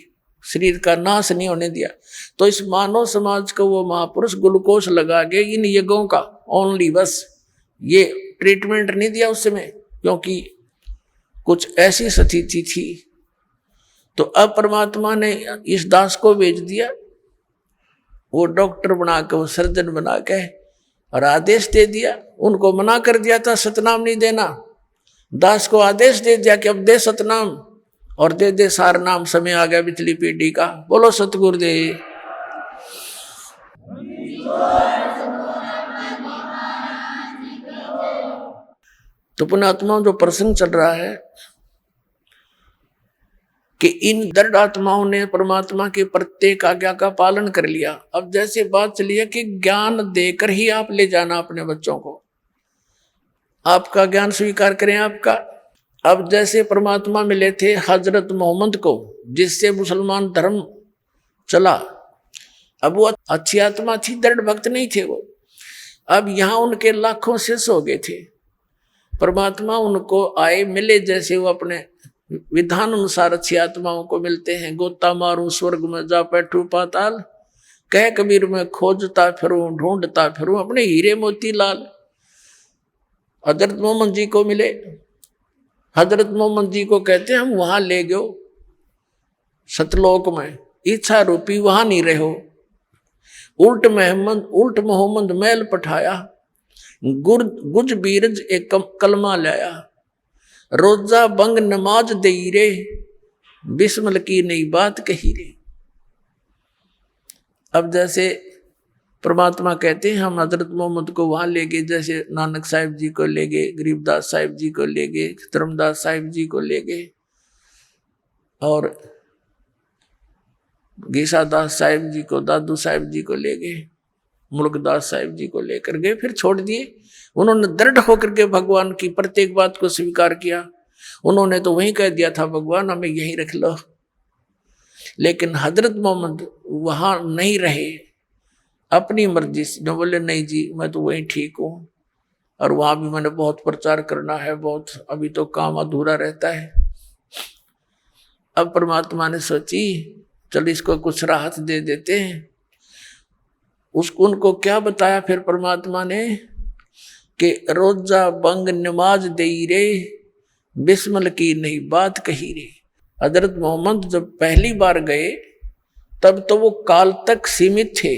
B: शरीर का नाश नहीं होने दिया। तो इस मानव समाज को वो महापुरुष ग्लूकोज लगा के इन यज्ञों का ओनली बस ये ट्रीटमेंट नहीं दिया उस समय, क्योंकि कुछ ऐसी स्थिति थी। तो अब परमात्मा ने इस दास को भेज दिया, वो डॉक्टर बना के, वो सर्जन बना के, और आदेश दे दिया। उनको मना कर दिया था सतनाम नहीं देना, दास को आदेश दे दिया कि अब दे सतनाम और दे दे सार नाम, समय आ गया पिछली पीढ़ी का। बोलो सतगुरुदेव। तो पुण्यात्माओं जो प्रसंग चल रहा है कि इन दृढ़ आत्माओं ने परमात्मा के प्रत्येक आज्ञा का पालन कर लिया। अब जैसे बात चली है कि ज्ञान देकर ही आप ले जाना अपने बच्चों को, आपका ज्ञान स्वीकार करें आपका। अब जैसे परमात्मा मिले थे हजरत मोहम्मद को, जिससे मुसलमान धर्म चला, अब वो अच्छी आत्मा थी, दृढ़ भक्त नहीं थे वो। अब यहाँ उनके लाखों शिष्य हो गए थे, परमात्मा उनको आए मिले, जैसे वो अपने विधान अनुसार अच्छी आत्माओं को मिलते हैं। गोता मारूं स्वर्ग में जा बैठूं पाताल, कह कबीर में खोजता फिरूं ढूंढता फिरूं अपने हीरे मोती लाल। हजरत मोहम्मद जी को मिले, हजरत मोहम्मद जी को कहते हैं हम वहां ले गयो सतलोक में, इच्छा रूपी वहां नहीं रहो। उल्ट मोहम्मद मैल पठाया, गुज बीरज एक कलमा लाया, रोजा बंग नमाज दई रे, बिस्मिल की नई बात कही रे। अब जैसे परमात्मा कहते हैं हम हजरत मोहम्मद को वहां ले गए, जैसे नानक साहिब जी को ले गए, गरीबदास साहिब जी को ले गए, धर्मदास साहिब जी को ले गए, और गीसादास साहिब जी को, दादू साहिब जी को ले गए, मुल्कदास साहिब जी को लेकर गए, फिर छोड़ दिए। उन्होंने दृढ़ होकर के भगवान की प्रत्येक बात को स्वीकार किया। उन्होंने तो वहीं कह दिया था भगवान हमें यहीं रख लो, लेकिन हजरत मोहम्मद वहां नहीं रहे, अपनी मर्जी से जो बोले नहीं जी मैं तो वहीं ठीक हूँ, और वहां भी मैंने बहुत प्रचार करना है, बहुत अभी तो काम अधूरा रहता है। अब परमात्मा ने सोची चल इसको कुछ राहत दे देते हैं। उसको उनको क्या बताया फिर परमात्मा ने कि रोजा बंग नमाज दई रे, बिस्मिल की नई बात कही रे। हजरत मोहम्मद जब पहली बार गए तब तो वो काल तक सीमित थे,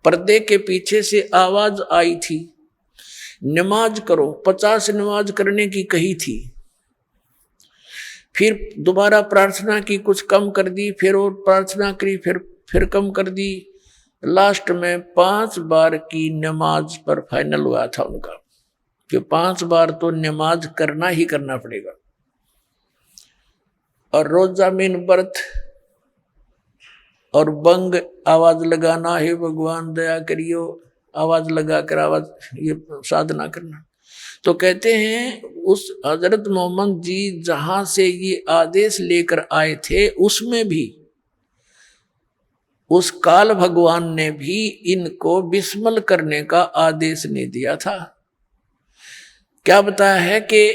B: पर्दे के पीछे से आवाज आई थी नमाज करो, 50 नमाज करने की कही थी। फिर दोबारा प्रार्थना की, कुछ कम कर दी, फिर और प्रार्थना करी, फिर कम कर दी। लास्ट में 5 बार की नमाज पर फाइनल हुआ था उनका कि 5 बार तो नमाज करना ही करना पड़ेगा। और रोजा मीन व्रत और बंग आवाज लगाना, हे भगवान दया करियो, आवाज लगाकर आवाज ये साधना करना। तो कहते हैं उस हजरत मोहम्मद जी जहां से ये आदेश लेकर आए थे उसमें भी उस काल भगवान ने भी इनको बिस्मिल करने का आदेश नहीं दिया था। क्या बताया है कि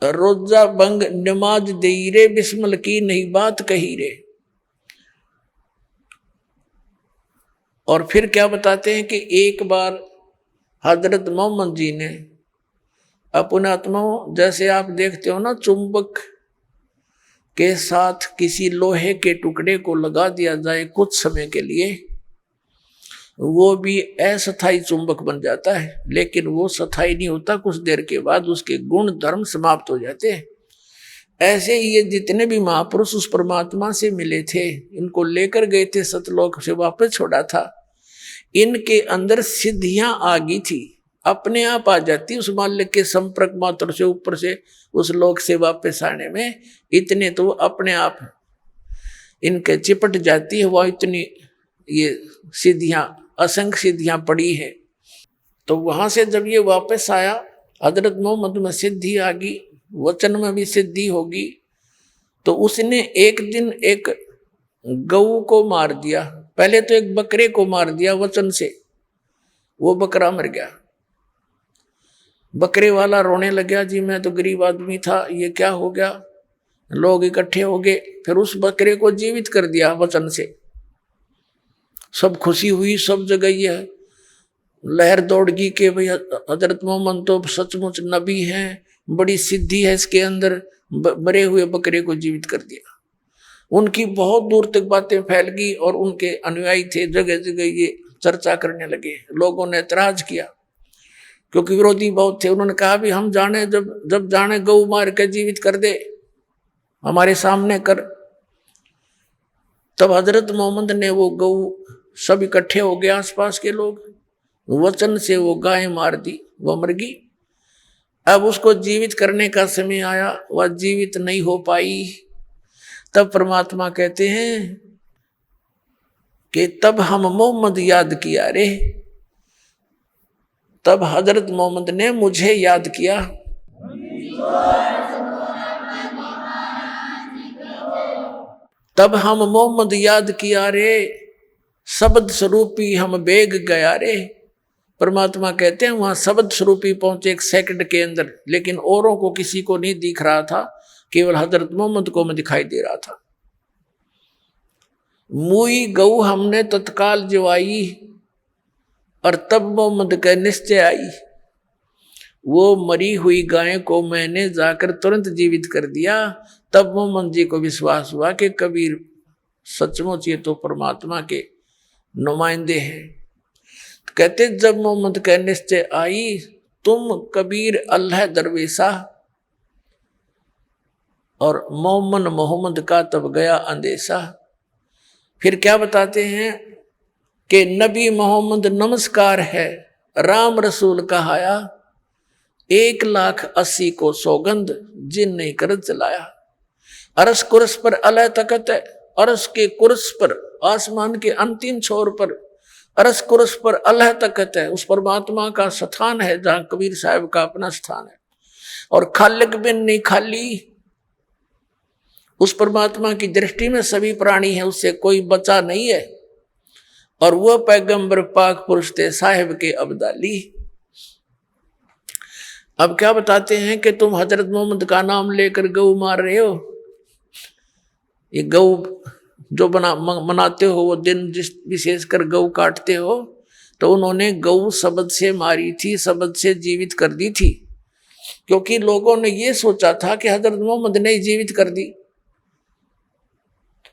B: रोजा बंग नमाज दई रे, बिस्मिल की नहीं बात कही रे। और फिर क्या बताते हैं कि एक बार हजरत मोहम्मद जी ने अपने आत्माओं, जैसे आप देखते हो ना चुंबक के साथ किसी लोहे के टुकड़े को लगा दिया जाए कुछ समय के लिए, वो भी अस्थायी चुंबक बन जाता है, लेकिन वो स्थायी नहीं होता, कुछ देर के बाद उसके गुण धर्म समाप्त हो जाते हैं। ऐसे ही ये जितने भी महापुरुष उस परमात्मा से मिले थे, इनको लेकर गए थे सतलोक से, वापस छोड़ा था, इनके अंदर सिद्धियां आ गई थी, अपने आप आ जाती उस मालिक के संपर्क मात्र से, ऊपर से उस लोक से वापस आने में इतने तो अपने आप इनके चिपट जाती है। वह इतनी ये सिद्धियां, असंख्य सिद्धियां पड़ी है। तो वहां से जब ये वापस आया, हजरत मोहम्मद में सिद्धि आ गई, वचन में भी सिद्धि होगी। तो उसने एक दिन एक गऊ को मार दिया, पहले तो एक बकरे को मार दिया वचन से, वो बकरा मर गया। बकरे वाला रोने लगा, जी मैं तो गरीब आदमी था, ये क्या हो गया। लोग इकट्ठे हो गए, फिर उस बकरे को जीवित कर दिया वचन से। सब खुशी हुई, सब जगह ये लहर दौड़ गई कि भाई हजरत मोहम्मद तो सचमुच नबी हैं, बड़ी सिद्धि है इसके अंदर, मरे हुए बकरे को जीवित कर दिया। उनकी बहुत दूर तक बातें फैल गई और उनके अनुयायी थे, जगह जगह ये चर्चा करने लगे। लोगों ने ऐतराज किया क्योंकि विरोधी बहुत थे। उन्होंने कहा भी हम जाने, जब जाने गऊ मार के जीवित कर दे, हमारे सामने कर। तब हजरत मोहम्मद ने वो गऊ, सब इकट्ठे हो गए आसपास के लोग, वचन से वो गाय मार दी, वो मर गई। अब उसको जीवित करने का समय आया, वह जीवित नहीं हो पाई। तब परमात्मा कहते हैं कि तब हम मोहम्मद याद किया रे, तब हजरत मोहम्मद ने मुझे याद किया। तब हम मोहम्मद याद किया रे, शब्द स्वरूपी हम बेग गया रे। परमात्मा कहते हैं वहां शब्द स्वरूपी पहुंचे 1 सेकंड के अंदर, लेकिन औरों को किसी को नहीं दिख रहा था, केवल हजरत मोहम्मद को मैं दिखाई दे रहा था। मुई गऊ हमने तत्काल जवाई, और तब मोहम्मद का निश्चय आई। वो मरी हुई गाय को मैंने जाकर तुरंत जीवित कर दिया। तब मोहम्मद जी को विश्वास हुआ कि कबीर सचमुच ये तो परमात्मा के नुमाइंदे हैं। तो कहते जब मोहम्मद का निश्चय आई, तुम कबीर अल्लाह दरवेशा, और मोहम्मद का तब गया अंदेशा। फिर क्या बताते हैं कि नबी मोहम्मद नमस्कार है, राम रसूल कहाया, 1,80,000 को सौगंध जिन नहीं कर चलाया। अरस कुरस पर अल्लाह तकत है, अरस के कुरस पर, आसमान के अंतिम छोर पर अरस कुरस पर अल्लाह तकत है। उस परमात्मा का स्थान है जहां कबीर साहब का अपना स्थान है। और खालिक बिन नहीं खाली, उस परमात्मा की दृष्टि में सभी प्राणी हैं, उससे कोई बचा नहीं है। और वह पैगंबर पाक पुरुष थे साहिब के अब्दाली। अब क्या बताते हैं कि तुम हजरत मोहम्मद का नाम लेकर गऊ मार रहे हो। ये गऊ जो मनाते हो, वो दिन जिस विशेष कर गऊ काटते हो, तो उन्होंने गऊ शब्द से मारी थी, शब्द से जीवित कर दी थी। क्योंकि लोगों ने ये सोचा था कि हजरत मोहम्मद ने जीवित कर दी,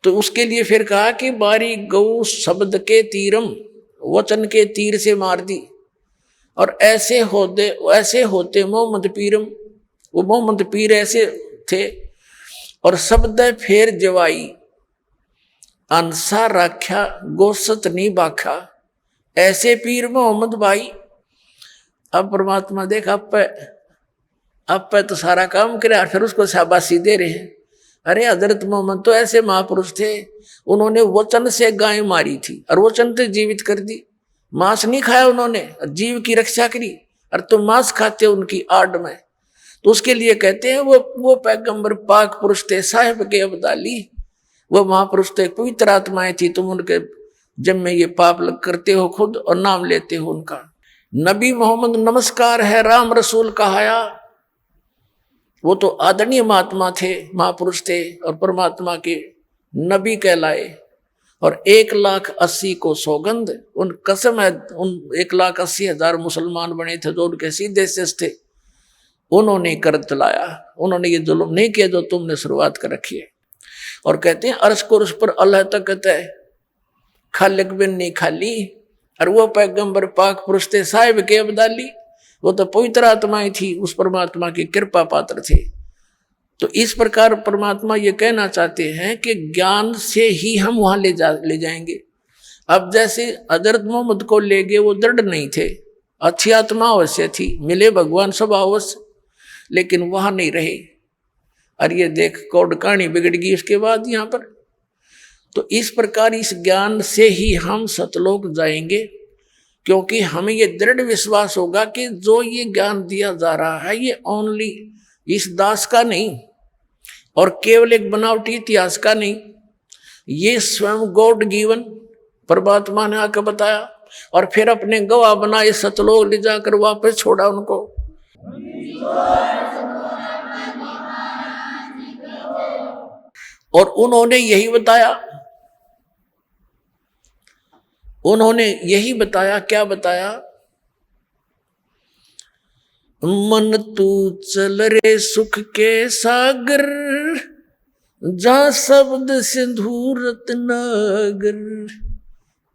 B: तो उसके लिए फिर कहा कि बारी गऊ शब्द के तीरम, वचन के तीर से मार दी। और ऐसे होते मोहम्मद पीरम, वो मोहम्मद पीर ऐसे थे। और शब्द फेर जवाई, अंसा राख्या गोसत नहीं बाखा, ऐसे पीर मोहम्मद भाई। अब परमात्मा देख आप पे तो सारा काम करे, फिर उसको शाबाशी दे रहे हैं। अरे हजरत मोहम्मद तो ऐसे महापुरुष थे, उन्होंने वचन से गाय मारी थी और वचन से जीवित कर दी। मांस नहीं खाया उन्होंने, जीव की रक्षा करी, और तुम मांस खाते हो उनकी आड़ में। तो उसके लिए कहते हैं वो पैगंबर पाक पुरुष थे साहिब के अब्दाली, वो महापुरुष थे, पवित्र आत्माएं थी। तुम उनके जब में ये पाप करते हो खुद और नाम लेते हो उनका। नबी मोहम्मद नमस्कार है, राम रसूल कहाया। वो तो आदरणीय महात्मा थे, महापुरुष थे, और परमात्मा के नबी कहलाए। और 1,80,000 को सौगंध, उन कसम है, उन 1,80,000 मुसलमान बने थे जो उनके सीधे शिष्य थे, उन्होंने कर चलाया। उन्होंने ये जुल्म नहीं किया जो तुमने शुरुआत कर रखी है। और कहते हैं अर्श कुर्स पर अल्लाह तकत है, खालिक बिन नहीं खाली। और वो पैगंबर पाक पुरुष थे साहिब के अब्दाली, वो तो पवित्र आत्माएं थी, उस परमात्मा की कृपा पात्र थे। तो इस प्रकार परमात्मा ये कहना चाहते हैं कि ज्ञान से ही हम वहां ले जाएंगे। अब जैसे हजरत मोहम्मद को ले गए, वो दृढ़ नहीं थे, अच्छी आत्मा अवश्य थी, मिले भगवान सब अवश्य, लेकिन वहां नहीं रहे। और ये देख कौड़ कहानी बिगड़ गई उसके बाद यहाँ पर। तो इस प्रकार इस ज्ञान से ही हम सतलोक जाएंगे, क्योंकि हमें ये दृढ़ विश्वास होगा कि जो ये ज्ञान दिया जा रहा है ये ओनली इस दास का नहीं और केवल एक बनावटी इतिहास का नहीं, ये स्वयं गॉड गिवन परमात्मा ने आकर बताया और फिर अपने गवाह बनाए, सतलोक ले जाकर वापस छोड़ा उनको। और उन्होंने यही बताया, उन्होंने यही बताया, क्या बताया? मन तू चल रे सुख के सागर, जहां शब्द सिंधु रत्नागर।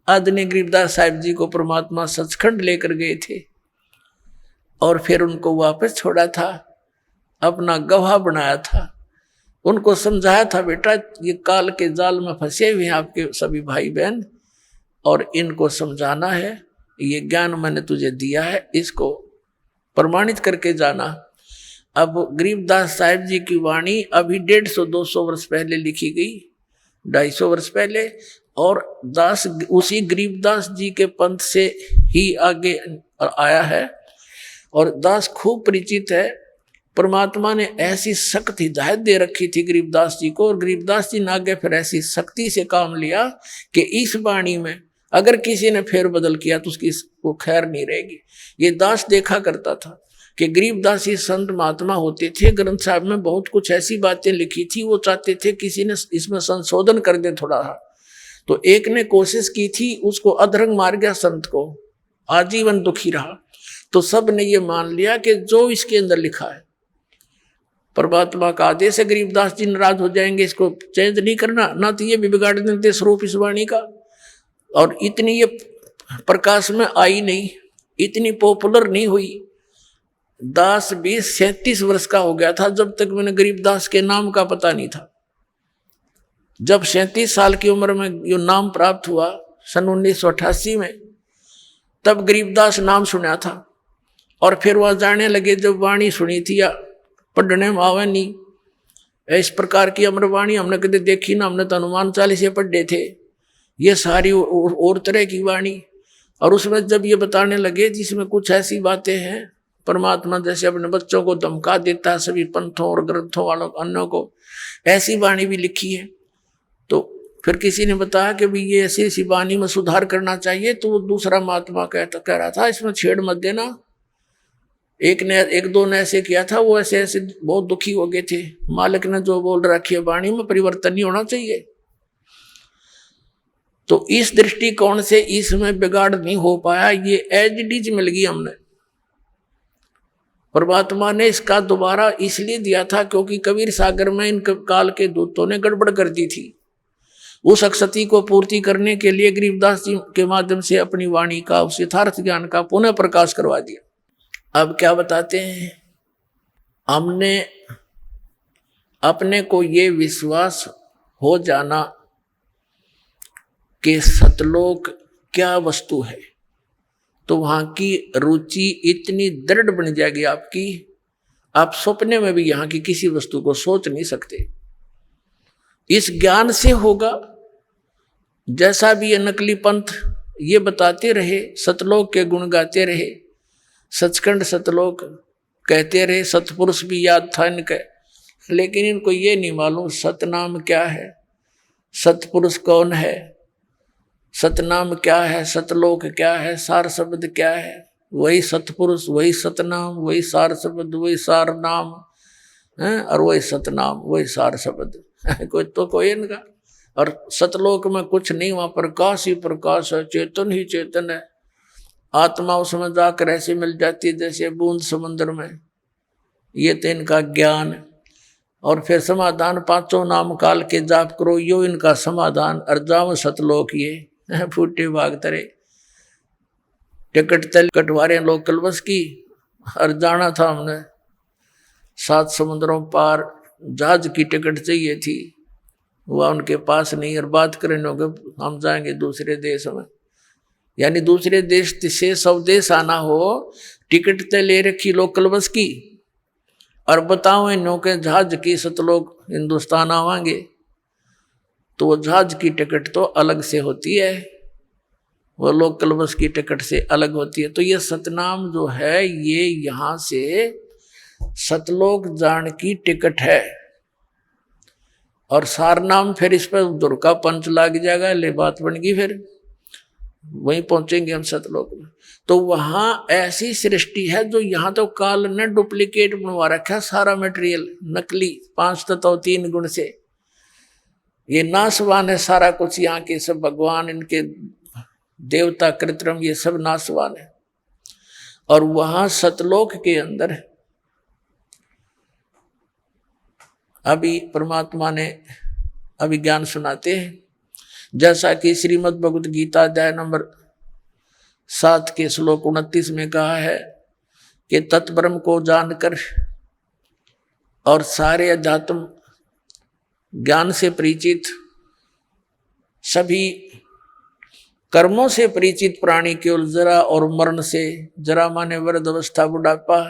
B: आदरणीय गरीबदास साहिब जी को परमात्मा सचखंड लेकर गए थे और फिर उनको वापस छोड़ा था, अपना गवाह बनाया था, उनको समझाया था, बेटा ये काल के जाल में फंसे हुए हैं आपके सभी भाई बहन, और इनको समझाना है, ये ज्ञान मैंने तुझे दिया है, इसको प्रमाणित करके जाना। अब गरीबदास साहिब जी की वाणी अभी 150-200 वर्ष पहले लिखी गई, 250 वर्ष पहले, और दास उसी गरीबदास जी के पंथ से ही आगे आया है और दास खूब परिचित है। परमात्मा ने ऐसी सख्त हिदायत दे रखी थी गरीबदास जी को, और गरीबदास जी ने आगे फिर ऐसी सख्ती से काम लिया कि इस वाणी में अगर किसी ने फेर बदल किया तो उसकी वो खैर नहीं रहेगी। ये दास देखा करता था कि गरीबदास ही संत महात्मा होते थे, ग्रंथ साहब में बहुत कुछ ऐसी बातें लिखी थी, वो चाहते थे किसी ने इसमें संशोधन कर दे थोड़ा। तो एक ने कोशिश की थी, उसको अधरंग मार गया संत को, आजीवन दुखी रहा। तो सब ने ये मान लिया कि जो इसके अंदर लिखा है परमात्मा का आदेश है, गरीबदास जी नाराज हो जाएंगे, इसको चेंज नहीं करना, ना तो ये भी बिगाड़ देते स्वरूप इस वाणी का। और इतनी ये प्रकाश में आई नहीं, इतनी पॉपुलर नहीं हुई। दास भी 37 वर्ष का हो गया था जब तक मैंने गरीबदास के नाम का पता नहीं था। जब 37 साल की उम्र में ये नाम प्राप्त हुआ सन 1988 में, तब गरीबदास नाम सुना था और फिर वह जाने लगे, जब वाणी सुनी थी या पढ़ने में आवे नहीं, इस प्रकार की अमरवाणी हमने कभी देखी ना, हमने तो हनुमान चालीसा पढ़े थे, ये सारी और तरह की वाणी। और उसमें जब ये बताने लगे जिसमें कुछ ऐसी बातें हैं, परमात्मा जैसे अपने बच्चों को धमका देता है सभी पंथों और ग्रंथों वालों अन्यों को, ऐसी वाणी भी लिखी है। तो फिर किसी ने बताया कि भाई ये ऐसी ऐसी वाणी में सुधार करना चाहिए, तो वो दूसरा महात्मा कह रहा था इसमें छेड़ मत देना। एक दो ने ऐसे किया था, वो ऐसे ऐसे बहुत दुखी हो गए थे, मालिक ने जो बोल रखी है वाणी में परिवर्तन नहीं होना चाहिए। तो इस दृष्टिकोण से इसमें बिगाड़ नहीं हो पाया, ये एज इट इज मिल गई हमने। परमात्मा ने इसका दोबारा इसलिए दिया था क्योंकि कबीर सागर में इन काल के दूतों ने गड़बड़ कर दी थी। उस अक्षति को पूर्ति करने के लिए गरीबदास जी के माध्यम से अपनी वाणी का, उस यथार्थ ज्ञान का पुनः प्रकाश करवा दिया। अब क्या बताते हैं, हमने अपने को ये विश्वास हो जाना कि सतलोक क्या वस्तु है, तो वहां की रुचि इतनी दृढ़ बन जाएगी आपकी, आप सपने में भी यहाँ की किसी वस्तु को सोच नहीं सकते। इस ज्ञान से होगा। जैसा भी ये नकली पंथ ये बताते रहे, सतलोक के गुण गाते रहे, सचखंड सतलोक कहते रहे, सतपुरुष भी याद था इनके, लेकिन इनको ये नहीं मालूम सतनाम क्या है, सतपुरुष कौन है, सतनाम क्या है, सतलोक क्या है, सार शब्द क्या है। वही सतपुरुष, वही सतनाम, वही सार शब्द, वही सार नाम है, और वही सतनाम, वही सार शब्द कोई तो कोई इनका। और सतलोक में कुछ नहीं, वहां प्रकाश ही प्रकाश है, चेतन ही चेतन है। आत्मा उसमें जाकर ऐसे मिल जाती है जैसे बूंद समुद्र में। ये तो इनका ज्ञान। और फिर समाधान, पांचों नाम काल के जाप करो, यो इनका समाधान। अर्जाम सतलोक ये फूटे भाग तरे, टिकट तल कटवारे लोग कलवस की। और जाना था हमने 7 समुद्रों पार, जहाज की टिकट चाहिए थी, वह उनके पास नहीं, और बात करें हम जाएंगे दूसरे देश में, यानी दूसरे देश से स्वदेश आना हो, टिकट तो ले रखी लोकल बस की, और बताओ इन के जहाज की सतलोक हिंदुस्तान आवांगे, तो वो जहाज की टिकट तो अलग से होती है, वो लोकल बस की टिकट से अलग होती है। तो ये सतनाम जो है ये यहाँ से सतलोक जान की टिकट है, और सारनाम फिर इस पर दुर का पंच लग जाएगा, ले बात बन गई, फिर वहीं पहुंचेंगे हम सतलोक में। तो वहां ऐसी सृष्टि है जो यहाँ तो काल ने डुप्लीकेट बनवा रखा, सारा मटेरियल नकली, 5 तत्व 3 गुण से ये नाशवान है सारा कुछ, यहाँ के सब भगवान, इनके देवता कृत्रिम, ये सब नाशवान है। और वहां सतलोक के अंदर अभी परमात्मा ने अभिज्ञान सुनाते हैं, जैसा कि श्रीमद् भगवत गीता अध्याय नंबर 7 के श्लोक 29 में कहा है कि तत्ब्रह्म को जानकर और सारे अध्यात्म ज्ञान से परिचित, सभी कर्मों से परिचित प्राणी केवल जरा और मरण से, जरा माने वृद्ध अवस्था बुढ़ापा,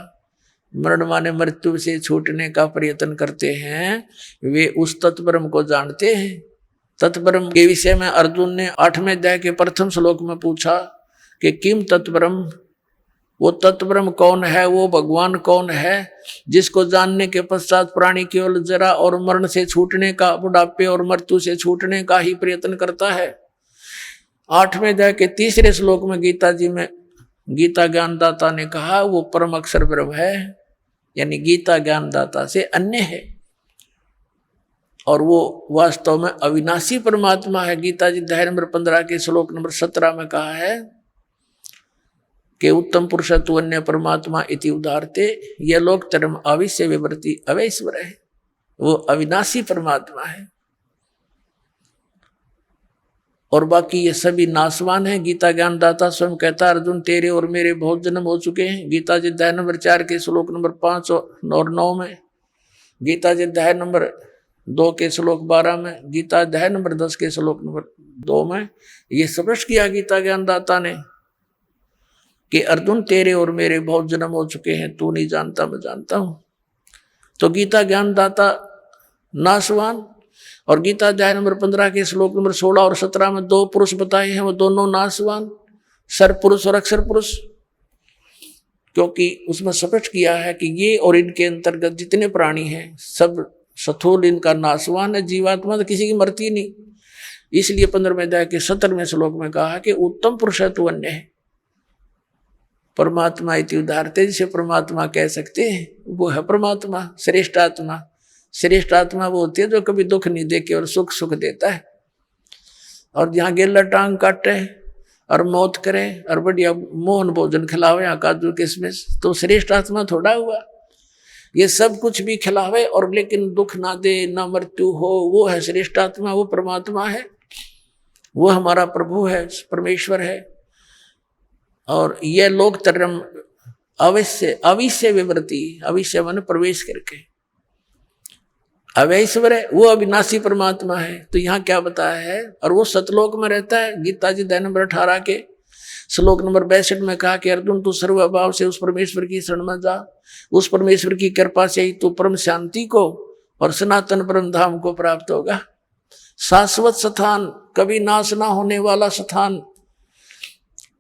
B: मरण माने मृत्यु से छूटने का प्रयत्न करते हैं, वे उस तत्ब्रह्म को जानते हैं। तत्ब्रह्म के विषय में अर्जुन ने 8वें अध्याय के प्रथम श्लोक में पूछा कि किम तत्ब्रह्म, वो तत्ब्रह्म कौन है, वो भगवान कौन है जिसको जानने के पश्चात प्राणी केवल जरा और मरण से छूटने का, बुढ़ापे और मृत्यु से छूटने का ही प्रयत्न करता है। 8वें अध्याय के 3रे श्लोक में गीता जी में गीता ज्ञानदाता ने कहा वो परम अक्षर ब्रह्म है, यानी गीता ज्ञानदाता से अन्य है, और वो वास्तव में अविनाशी परमात्मा है। गीता जी अध्याय नंबर 15 के श्लोक नंबर 17 में कहा है कि उत्तम पुरुषत्व अन्य परमात्मा इति उदारते, यह लोक धर्म अविश्य विवृति अवैश्वर है, वो अविनाशी परमात्मा है, और बाकी ये सभी नाशवान है। गीता ज्ञानदाता स्वयं कहता है अर्जुन तेरे और मेरे बहुत जन्म हो चुके हैं। गीता जी अध्याय नंबर 4 के श्लोक नंबर 5 और 9 में, गीता जी अध्याय नंबर 2 के श्लोक 12 में, गीता अध्याय नंबर 10 के श्लोक नंबर 2 में ये स्पष्ट किया गीता ज्ञानदाता ने कि अर्जुन तेरे और मेरे बहुत जन्म हो चुके हैं, तू नहीं जानता मैं जानता हूं। तो गीता ज्ञानदाता नाशवान, और गीता अध्याय नंबर 15 के श्लोक नंबर 16 और 17 में 2 पुरुष बताए हैं, वो दोनों नाशवान, सर पुरुष और अक्षर पुरुष, क्योंकि उसमें स्पष्ट किया है कि ये और इनके अंतर्गत जितने प्राणी हैं सब स्थूल इनका नाशवान है, जीवात्मा तो किसी की मरती नहीं। इसलिए 15वें अध्याय के 17वें श्लोक में कहा कि उत्तम पुरुषत्व अन्य है परमात्मा इति उदारते, जिसे परमात्मा कह सकते हैं वो है परमात्मा, श्रेष्ठ आत्मा। श्रेष्ठ आत्मा वो होती है जो कभी दुख नहीं देके और सुख सुख देता है, और जहाँ गेला टांग काटे और मौत करे और बढ़िया मोहन भोजन खिलावे, यहाँ काजू किशमिश, तो श्रेष्ठ आत्मा थोड़ा हुआ। ये सब कुछ भी खिलावे और लेकिन दुख ना दे, ना मृत्यु हो, वो है श्रेष्ठ आत्मा, वो परमात्मा है, वो हमारा प्रभु है, परमेश्वर है। और यह लोक धर्म अविश्य विवृति, अविश्य मन प्रवेश करके, अवैश्वर है, वो अविनाशी परमात्मा है। तो यहाँ क्या बताया है, और वो सतलोक में रहता है। गीता जी अध्याय नंबर 18 के श्लोक नंबर 62 में कहा कि अर्जुन तू सर्वभाव से उस परमेश्वर की शरण में जा, उस परमेश्वर की कृपा से ही तू परम शांति को और सनातन परम धाम को प्राप्त होगा। शाश्वत स्थान, कभी नाश ना होने वाला स्थान,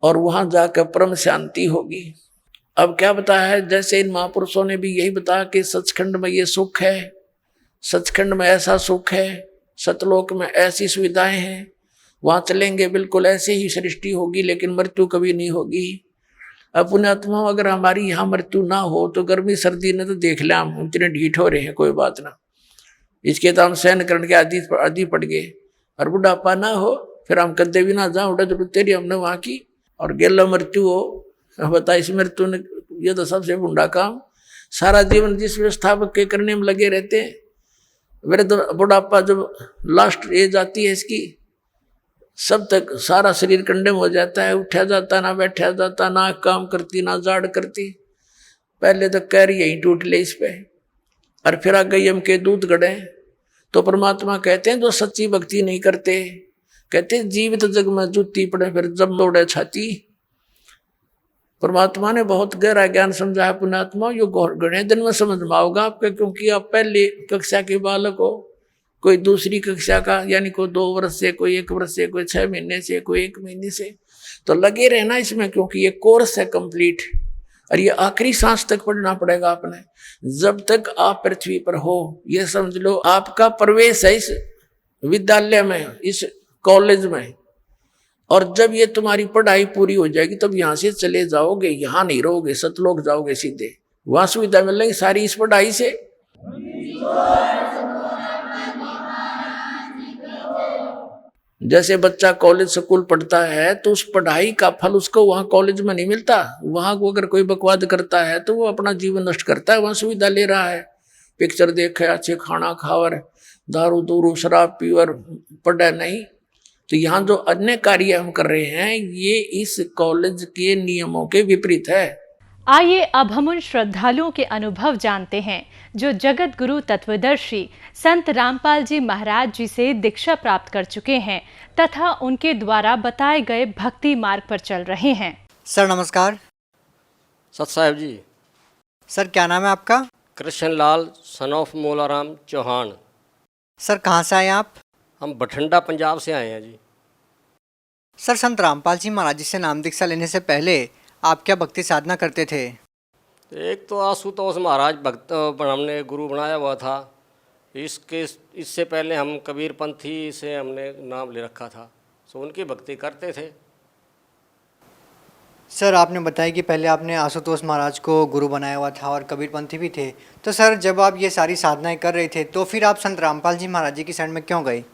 B: और वहां जाकर परम शांति होगी। अब क्या बताया है, जैसे इन महापुरुषों ने भी यही बताया कि सचखंड में ये सुख है, सचखंड में ऐसा सुख है, सतलोक में ऐसी सुविधाएं हैं, वहां चलेंगे बिल्कुल ऐसे ही सृष्टि होगी, लेकिन मृत्यु कभी नहीं होगी। अब पुण्यात्मा अगर हमारी यहाँ मृत्यु ना हो तो गर्मी सर्दी ने तो देख लिया, हम इतने ढीठ हो रहे हैं, कोई बात ना, इसके तो हम सहन करने के आदि पड़ गए। और बुढ़ापा ना हो फिर हम कदे भी ना जाओ, उड़ा तो तेरी हमने वहाँ की, और गेला मृत्यु हो, बता इस मृत्यु ने, ये तो सबसे बुढ़ा काम, सारा जीवन जिस व्यवस्थापक के करने में लगे रहते हैं। वृद्ध बुढ़ापा जब लास्ट एज आती है इसकी, सब तक सारा शरीर कंडेम हो जाता है, उठा जाता ना बैठा जाता, ना काम करती ना जाड़ करती, पहले तो कैर यही टूट ले इस पे, और फिर आगे यम के दूत गड़े। तो परमात्मा कहते हैं जो सच्ची भक्ति नहीं करते, कहते जीवित जग में जूती पड़े फिर जब दौड़े छाती। परमात्मा ने बहुत गहरा ज्ञान समझाया पुण्यात्मा, यो गणे दिन में समझ में आओगा आपके, क्योंकि आप पहली कक्षा के बालक हो, कोई दूसरी कक्षा का, यानी कोई 2 वर्ष से, कोई 1 वर्ष से, कोई 6 महीने से, कोई 1 महीने से। तो लगे रहना इसमें, क्योंकि ये कोर्स है कंप्लीट, और ये आखिरी सांस तक पढ़ना पड़ेगा आपने, जब तक आप पृथ्वी पर हो। ये समझ लो आपका प्रवेश है इस विद्यालय में, इस कॉलेज में, और जब ये तुम्हारी पढ़ाई पूरी हो जाएगी तब यहां से चले जाओगे, यहां नहीं रहोगे, सतलोक जाओगे सीधे, वहां सुविधा मिलेगी सारी इस पढ़ाई से। जैसे बच्चा कॉलेज स्कूल पढ़ता है तो उस पढ़ाई का फल उसको वहां कॉलेज में नहीं मिलता, वहां को अगर कोई बकवाद करता है तो वो अपना जीवन नष्ट करता है, वहां सुविधा ले रहा है, पिक्चर देखे, अच्छे खाना खावर, दारू दूरू शराब पीवर, पढ़े नहीं। तो यहाँ जो अन्य कार्य हम कर रहे हैं ये इस कॉलेज के नियमों के विपरीत है।
C: आइए अब हम उन श्रद्धालुओं के अनुभव जानते हैं जो जगत गुरु तत्वदर्शी संत रामपाल जी महाराज जी से दीक्षा प्राप्त कर चुके हैं तथा उनके द्वारा बताए गए भक्ति मार्ग पर चल रहे हैं।
D: सर नमस्कार।
E: सत साहेब जी।
D: सर क्या नाम है आपका?
E: Krishna Lal son of Molaram Chauhan.
D: Sir कहाँ से आए आप?
E: हम बठिंडा पंजाब से आए हैं जी।
D: सर संत रामपाल जी महाराज जी से नाम दीक्षा लेने से पहले आप क्या भक्ति साधना करते थे?
E: एक तो आशुतोष महाराज भक्त हमने गुरु बनाया हुआ था, इससे पहले हम कबीर पंथी से हमने नाम ले रखा था, सो उनकी भक्ति करते थे।
D: सर आपने बताया कि पहले आपने आशुतोष महाराज को गुरु बनाया हुआ था और कबीर पंथी भी थे, तो सर जब आप ये सारी साधनाएं कर रहे थे तो फिर आप संत रामपाल जी महाराज जी की शरण में क्यों गए?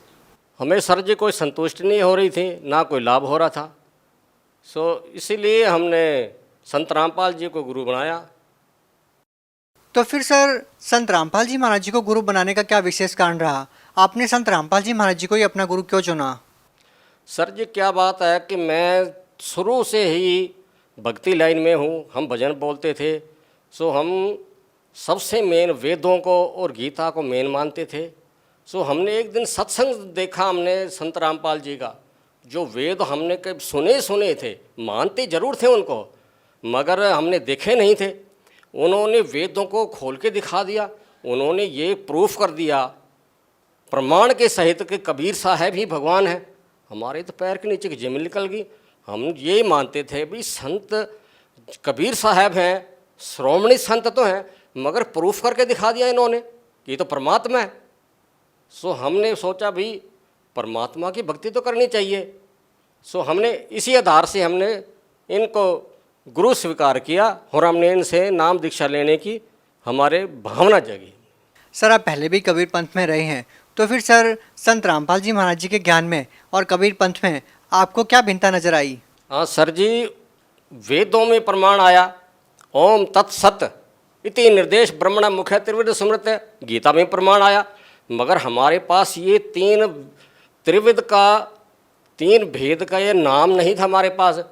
E: हमें सर जी कोई संतुष्टि नहीं हो रही थी, ना कोई लाभ हो रहा था, सो इसीलिए हमने संत रामपाल जी को गुरु बनाया।
D: तो फिर सर संत रामपाल जी महाराज जी को गुरु बनाने का क्या विशेष कारण रहा? आपने संत रामपाल जी महाराज जी को ही अपना गुरु क्यों चुना?
E: सर जी क्या बात है कि मैं शुरू से ही भक्ति लाइन में हूँ, हम भजन बोलते थे, सो हम सबसे मेन वेदों को और गीता को मेन मानते थे। सो हमने एक दिन सत्संग देखा हमने संत रामपाल जी का, जो वेद हमने कभी सुने थे, मानते जरूर थे उनको, मगर हमने देखे नहीं थे। उन्होंने वेदों को खोल के दिखा दिया, उन्होंने ये प्रूफ कर दिया प्रमाण के सहित कि कबीर साहब ही भगवान है। हमारे तो पैर के नीचे की जमीन निकल गई। हम ये मानते थे भी संत कबीर साहब हैं, श्रोमणी संत तो हैं, मगर प्रूफ करके दिखा दिया इन्होंने कि ये तो परमात्मा है। सो हमने सोचा भी परमात्मा की भक्ति तो करनी चाहिए। सो हमने इसी आधार से हमने इनको गुरु स्वीकार किया और हमने इनसे नाम दीक्षा लेने की हमारे भावना जगी।
D: सर आप पहले भी कबीर पंथ में रहे हैं, तो फिर सर संत रामपाल जी महाराज जी के ज्ञान में और कबीर पंथ में आपको क्या भिन्नता नजर आई?
E: हाँ सर जी, वेदों में प्रमाण आया ओम तत्सत इति निर्देश ब्रह्मण मुख्य त्रिविध स्मृत, गीता में प्रमाण आया, मगर हमारे पास ये 3 त्रिविध का 3 भेद का ये नाम नहीं था हमारे पास।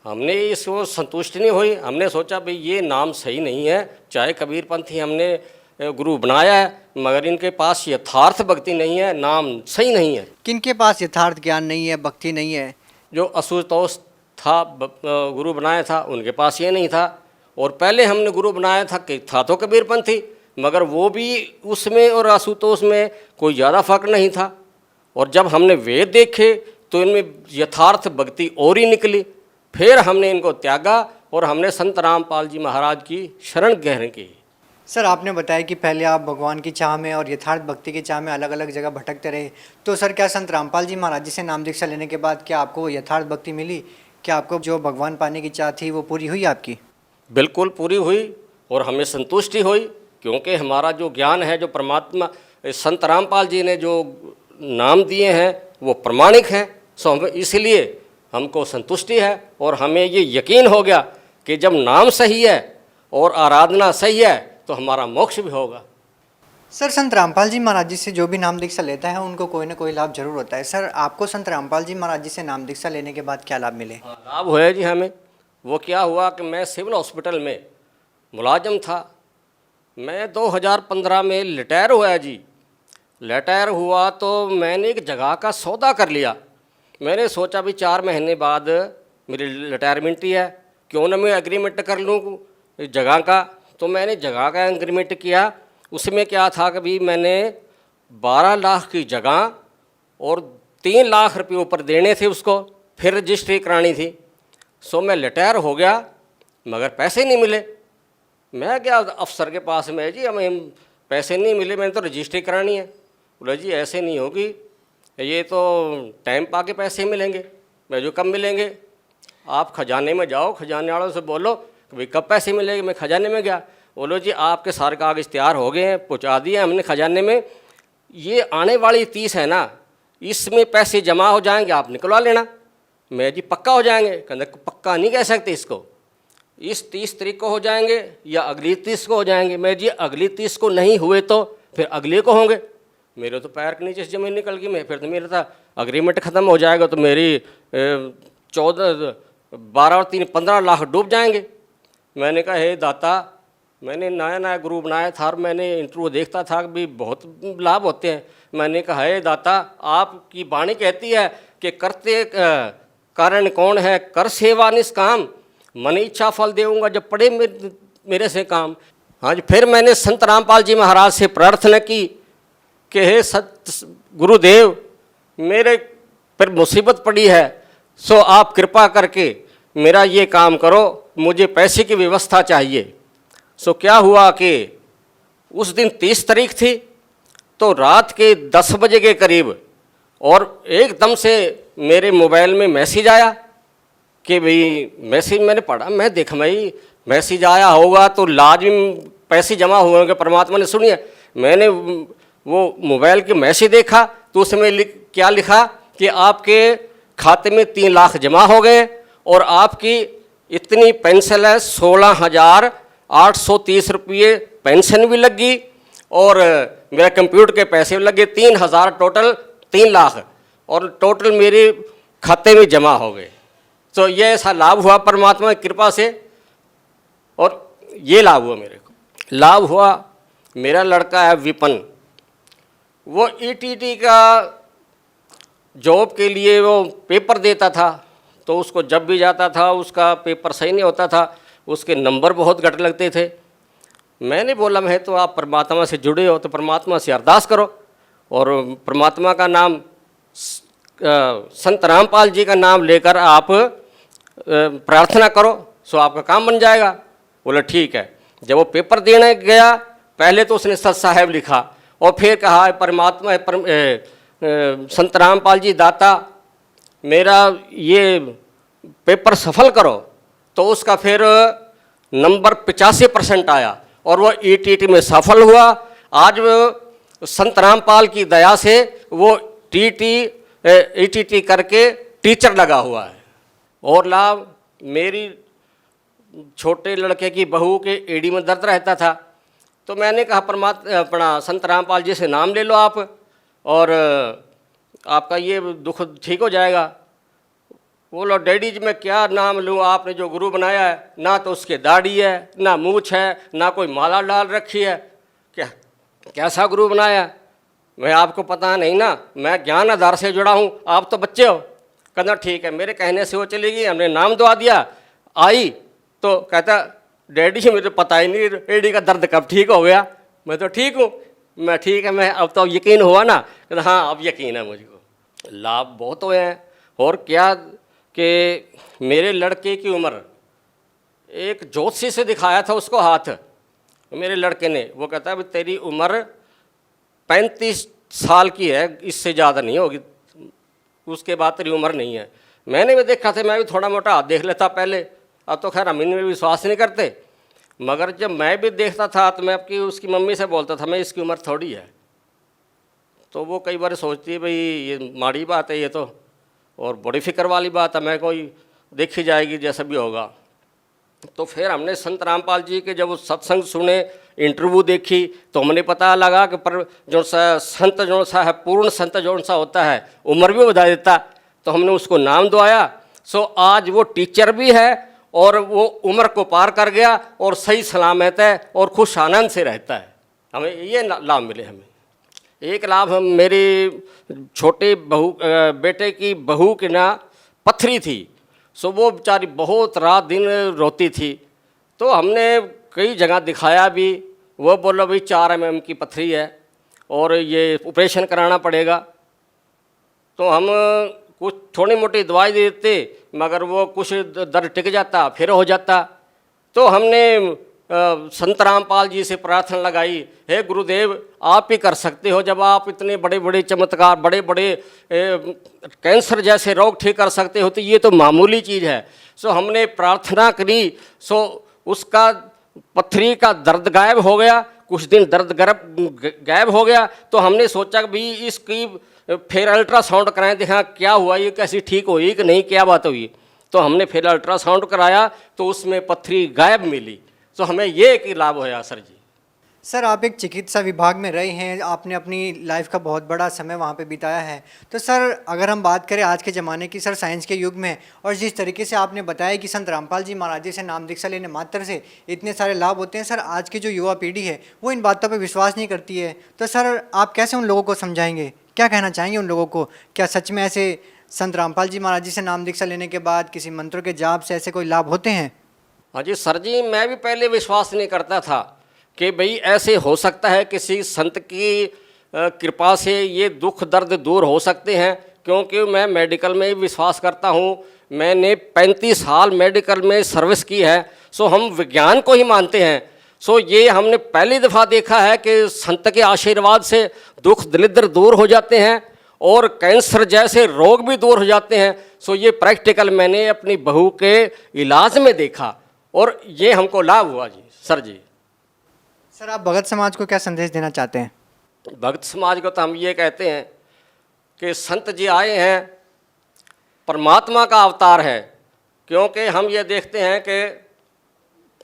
E: हमने इसको संतुष्ट नहीं हुई, हमने सोचा भाई ये नाम सही नहीं है, चाहे कबीर पंथी हमने गुरु बनाया है, मगर इनके पास यथार्थ भक्ति नहीं है, नाम सही नहीं है।
D: किनके पास यथार्थ ज्ञान नहीं है, भक्ति नहीं है?
E: जो आशुतोष था गुरु बनाया था उनके पास ये नहीं था, और पहले हमने गुरु बनाया था तो कबीर पंथी, मगर वो भी उसमें और आशुतोष में कोई ज़्यादा फर्क नहीं था। और जब हमने वेद देखे तो इनमें यथार्थ भक्ति और ही निकली, फिर हमने इनको त्यागा और हमने संत रामपाल जी महाराज की शरण ग्रहण की।
D: सर आपने बताया कि पहले आप भगवान की चाह में और यथार्थ भक्ति की चाह में अलग अलग जगह भटकते रहे, तो सर क्या संत रामपाल जी महाराज जी से नाम दीक्षा लेने के बाद क्या आपको यथार्थ भक्ति मिली? क्या आपको जो भगवान पाने की चाह थी वो पूरी हुई आपकी?
E: बिल्कुल पूरी हुई और हमें संतुष्टि हुई, क्योंकि हमारा जो ज्ञान है, जो परमात्मा संत रामपाल जी ने जो नाम दिए हैं वो प्रमाणिक हैं। सो हमें इसलिए हमको संतुष्टि है और हमें ये यकीन हो गया कि जब नाम सही है और आराधना सही है तो हमारा मोक्ष भी होगा।
D: सर संत रामपाल जी महाराज जी से जो भी नाम दीक्षा लेता है उनको कोई ना कोई लाभ जरूर होता है। सर आपको संत रामपाल जी महाराज जी से नाम दीक्षा लेने के बाद क्या लाभ मिले?
E: लाभ हुआ जी हमें। वो क्या हुआ कि मैं सिविल हॉस्पिटल में मुलाजिम था मैं 2015 में रिटायर हुआ जी। रिटायर हुआ तो मैंने एक जगह का सौदा कर लिया। मैंने सोचा भी 4 महीने बाद मेरी रिटायरमेंट ही है, क्यों ना मैं एग्रीमेंट कर लूँ जगह का। तो मैंने जगह का एग्रीमेंट किया। उसमें क्या था कि भी मैंने 12 लाख की जगह और 3 लाख रुपये ऊपर देने थे उसको, फिर रजिस्ट्री करानी थी। सो मैं रिटायर हो गया मगर पैसे नहीं मिले। मैं क्या अफसर के पास में जी हमें पैसे नहीं मिले, मैंने तो रजिस्ट्री करानी है। बोला जी ऐसे नहीं होगी, ये तो टाइम पा के पैसे मिलेंगे। मैं जो कब मिलेंगे, आप खजाने में जाओ, खजाने वालों से बोलो कि भाई कब पैसे मिलेंगे। मैं खजाने में गया, बोलो जी आपके सारे कागज तैयार हो गए हैं, पहुँचा दिए हमने खजाने में। ये आने वाली 30 है ना, इसमें पैसे जमा हो जाएंगे, आप निकलवा लेना। मैं जी पक्का हो जाएंगे। कहते पक्का नहीं कह सकते इसको, इस 30 तारीख को हो जाएंगे या अगली 30 को हो जाएंगे। मैं जी अगली 30 को नहीं हुए तो फिर अगले को होंगे। मेरे तो पैर के नीचे से ज़मीन निकल गई। मैं फिर तो मेरा था अग्रीमेंट ख़त्म हो जाएगा तो मेरी 12 और 3 15 लाख डूब जाएंगे। मैंने कहा हे दाता, मैंने नया नया ग्रुप बनाया था और मैंने इंटरव्यू देखता था कि भी बहुत लाभ होते हैं। मैंने कहा हे दाता, आपकी वाणी कहती है कि करते कारण कौन है, कर सेवा निष्काम, मन इच्छा फल देऊँगा जब पड़े मेरे से काम। हाँ जी, फिर मैंने संत रामपाल जी महाराज से प्रार्थना की कि हे सत गुरुदेव, मेरे पर मुसीबत पड़ी है, सो आप कृपा करके मेरा ये काम करो, मुझे पैसे की व्यवस्था चाहिए। सो क्या हुआ कि उस दिन 30 तारीख थी, तो रात के 10 बजे के करीब और एकदम से मेरे मोबाइल में मैसेज आया कि भाई, मैसेज मैंने पढ़ा, मैं देखा भाई मैसेज आया होगा तो लाजिम पैसे जमा हुए होंगे, परमात्मा ने सुनिए। मैंने वो मोबाइल के मैसेज देखा तो उसमें क्या लिखा कि आपके खाते में 3 लाख जमा हो गए और आपकी इतनी पेंशन है, 16,830 रुपये पेंशन भी लगी और मेरा कंप्यूटर के पैसे भी लगे, 3,000 टोटल 3 लाख और टोटल मेरे खाते में जमा हो गए। तो ये ऐसा लाभ हुआ परमात्मा की कृपा से। और ये लाभ हुआ मेरे को, लाभ हुआ मेरा लड़का है विपन, वो ईटीटी का जॉब के लिए वो पेपर देता था। तो उसको जब भी जाता था उसका पेपर सही नहीं होता था, उसके नंबर बहुत घट लगते थे। मैंने बोला मैं तो आप परमात्मा से जुड़े हो तो परमात्मा से अरदास करो और परमात्मा का नाम संत रामपाल जी का नाम लेकर आप प्रार्थना करो, सो आपका काम बन जाएगा। बोला ठीक है। जब वो पेपर देने गया, पहले तो उसने सत साहेब लिखा और फिर कहा परमात्मा संत रामपाल जी दाता, मेरा ये पेपर सफल करो। तो उसका फिर नंबर 85% आया और वो ईटीटी में सफल हुआ। आज वो संत रामपाल की दया से वो ईटीटी करके टीचर लगा हुआ है। और लाभ, मेरी छोटे लड़के की बहू के एड़ी में दर्द रहता था, तो मैंने कहा अपना संत रामपाल जी से नाम ले लो आप और आपका ये दुख ठीक हो जाएगा। बोलो डैडी जी मैं क्या नाम लूँ, आपने जो गुरु बनाया है ना तो उसके दाढ़ी है, ना मूछ है, ना कोई माला डाल रखी है, क्या कैसा गुरु बनाया? मैं आपको पता नहीं ना, मैं ज्ञान आधार से जुड़ा हूँ, आप तो बच्चे हो। कहना ठीक है। मेरे कहने से वो चली गई, हमने नाम दुआ दिया। आई तो कहता डैडी जी मुझे पता ही नहीं एड़ी का दर्द कब ठीक हो गया। मैं तो ठीक हूँ। मैं ठीक है, मैं अब तो यकीन हुआ ना? कहता हाँ अब यकीन है मुझको। लाभ बहुत हुए हैं। और क्या कि मेरे लड़के की उम्र, एक ज्योतिषी से दिखाया था उसको हाथ मेरे लड़के ने, वो कहता है तेरी उम्र 35 साल की है, इससे ज़्यादा नहीं होगी, उसके बाद तेरी उम्र नहीं है। मैंने भी देखा था, मैं भी थोड़ा मोटा हाथ देख लेता पहले, अब तो खैर हम इनमें विश्वास नहीं करते, मगर जब मैं भी देखता था तो मैं आपकी उसकी मम्मी से बोलता था मैं इसकी उम्र थोड़ी है। तो वो कई बार सोचती है भाई ये माड़ी बात है ये तो, और बड़ी फिक्र वाली बात है, मैं कोई देखी जाएगी जैसा भी होगा। तो फिर हमने संत रामपाल जी के जब वो सत्संग सुने, इंटरव्यू देखी, तो हमने पता लगा कि पर जो सा संत जो सा है, पूर्ण संत जो सा होता है, उम्र भी बता देता। तो हमने उसको नाम दुआया। सो आज वो टीचर भी है और वो उम्र को पार कर गया और सही सलामत है और खुश आनंद से रहता है। हमें ये लाभ मिले। हमें एक लाभ, हम मेरी छोटे बेटे की बहू की ना पथरी थी, सो वो बेचारी बहुत रात दिन रोती थी। तो हमने कई जगह दिखाया भी, वो बोला भाई 4 mm की पथरी है और ये ऑपरेशन कराना पड़ेगा। तो हम कुछ थोड़ी मोटी दवाई देते, मगर वो कुछ दर्द टिक जाता फिर हो जाता। तो हमने संत रामपाल जी से प्रार्थना लगाई, हे गुरुदेव आप ही कर सकते हो, जब आप इतने बड़े बड़े चमत्कार, बड़े बड़े कैंसर जैसे रोग ठीक कर सकते हो, तो ये तो मामूली चीज़ है। सो हमने प्रार्थना करी, सो उसका पथरी का दर्द गायब हो गया, कुछ दिन दर्द गायब हो गया। तो हमने सोचा कि भाई इसकी फिर अल्ट्रासाउंड कराएं, देखा क्या हुआ, ये कैसी ठीक हुई कि नहीं, क्या बात हुई। तो हमने फिर अल्ट्रासाउंड कराया तो उसमें पथरी गायब मिली। तो हमें ये एक लाभ होया सर जी।
D: सर आप एक चिकित्सा विभाग में रहे हैं, आपने अपनी लाइफ का बहुत बड़ा समय वहाँ पे बिताया है। तो सर अगर हम बात करें आज के ज़माने की, सर साइंस के युग में, और जिस तरीके से आपने बताया कि संत रामपाल जी महाराज जी से नाम दीक्षा लेने मात्र से इतने सारे लाभ होते हैं, सर आज की जो युवा पीढ़ी है वो इन बातों पर विश्वास नहीं करती है। तो सर आप कैसे उन लोगों को समझाएंगे, क्या कहना चाहेंगे उन लोगों को? क्या सच में ऐसे संत रामपाल जी महाराज जी से नाम दीक्षा लेने के बाद किसी मंत्रों के जाप से ऐसे कोई लाभ होते हैं?
E: हाँ जी सर जी, मैं भी पहले विश्वास नहीं करता था कि भाई ऐसे हो सकता है, किसी संत की कृपा से ये दुख दर्द दूर हो सकते हैं। क्योंकि मैं मेडिकल में विश्वास करता हूँ, मैंने 35 साल मेडिकल में सर्विस की है। सो हम विज्ञान को ही मानते हैं। सो ये हमने पहली दफ़ा देखा है कि संत के आशीर्वाद से दुख दरिद्र दूर हो जाते हैं और कैंसर जैसे रोग भी दूर हो जाते हैं। सो ये प्रैक्टिकल मैंने अपनी बहू के इलाज में देखा और ये हमको लाभ हुआ जी सर जी।
D: सर आप भगत समाज को क्या संदेश देना चाहते हैं?
E: भक्त समाज को तो हम ये कहते हैं कि संत जी आए हैं, परमात्मा का अवतार है। क्योंकि हम ये देखते हैं कि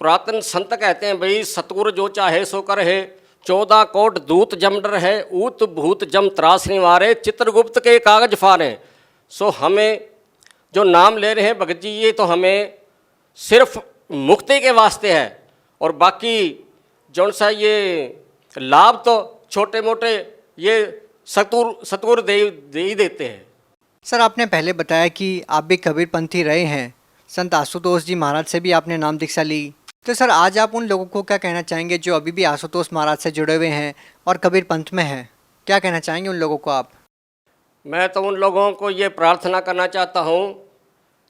E: पुरातन संत कहते हैं भाई सतगुरु जो चाहे सो कर है, 14 कोट दूत जम डर है, ऊत भूत जम त्रास निवारे, चित्रगुप्त के कागज फारे। सो हमें जो नाम ले रहे हैं भगत जी, ये तो हमें सिर्फ मुक्ति के वास्ते है, और बाकी जौन सा ये लाभ तो छोटे मोटे ये सतगुरु दे ही देते हैं।
D: सर आपने पहले बताया कि आप भी कबीरपंथी रहे हैं, संत आशुतोष जी महाराज से भी आपने नाम दीक्षा ली। तो सर आज आप उन लोगों को क्या कहना चाहेंगे जो अभी भी आशुतोष महाराज से जुड़े हुए हैं और कबीर पंथ में हैं? क्या कहना चाहेंगे उन लोगों को आप?
E: मैं तो उन लोगों को ये प्रार्थना करना चाहता हूँ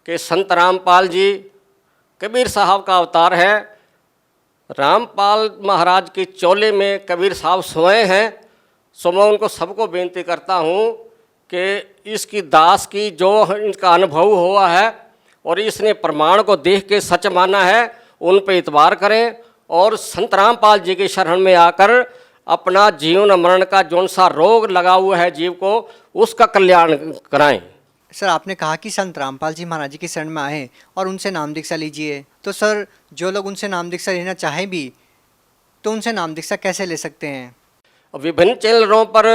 E: कि संत रामपाल जी कबीर साहब का अवतार है। रामपाल महाराज के चोले में कबीर साहब सोए हैं। सो मैं उनको सबको बेनती करता हूँ कि इसकी दास की जो इनका अनुभव हुआ है और इसने प्रमाण को देख के सच माना है, उन पे इतबार करें और संत रामपाल जी के शरण में आकर अपना जीवन मरण का जौन सा रोग लगा हुआ है जीव को, उसका कल्याण कराएं।
D: सर आपने कहा कि संत रामपाल जी महाराज जी की शरण में आए और उनसे नाम दीक्षा लीजिए। तो सर जो लोग उनसे नाम दीक्षा लेना चाहें भी, तो उनसे नाम दीक्षा कैसे ले सकते हैं?
E: विभिन्न चैनलों पर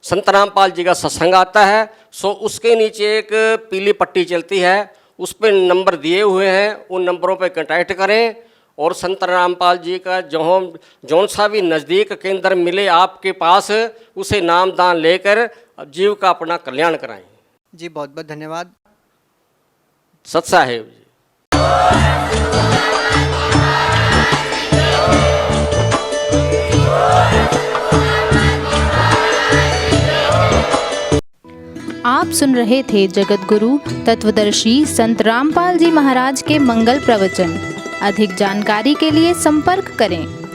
E: संत रामपाल जी का सत्संग आता है। सो उसके नीचे एक पीली पट्टी चलती है, उस पर नंबर दिए हुए हैं, उन नंबरों पर कॉन्टैक्ट करें और संत रामपाल जी का जौन सा भी नज़दीक केंद्र मिले आपके पास, उसे नाम दान लेकर जीव का अपना कल्याण कराएं।
D: जी बहुत बहुत धन्यवाद।
E: सत साहेब जी।
F: आप सुन रहे थे जगत गुरु तत्वदर्शी संत रामपाल जी महाराज के मंगल प्रवचन। अधिक जानकारी के लिए संपर्क करें।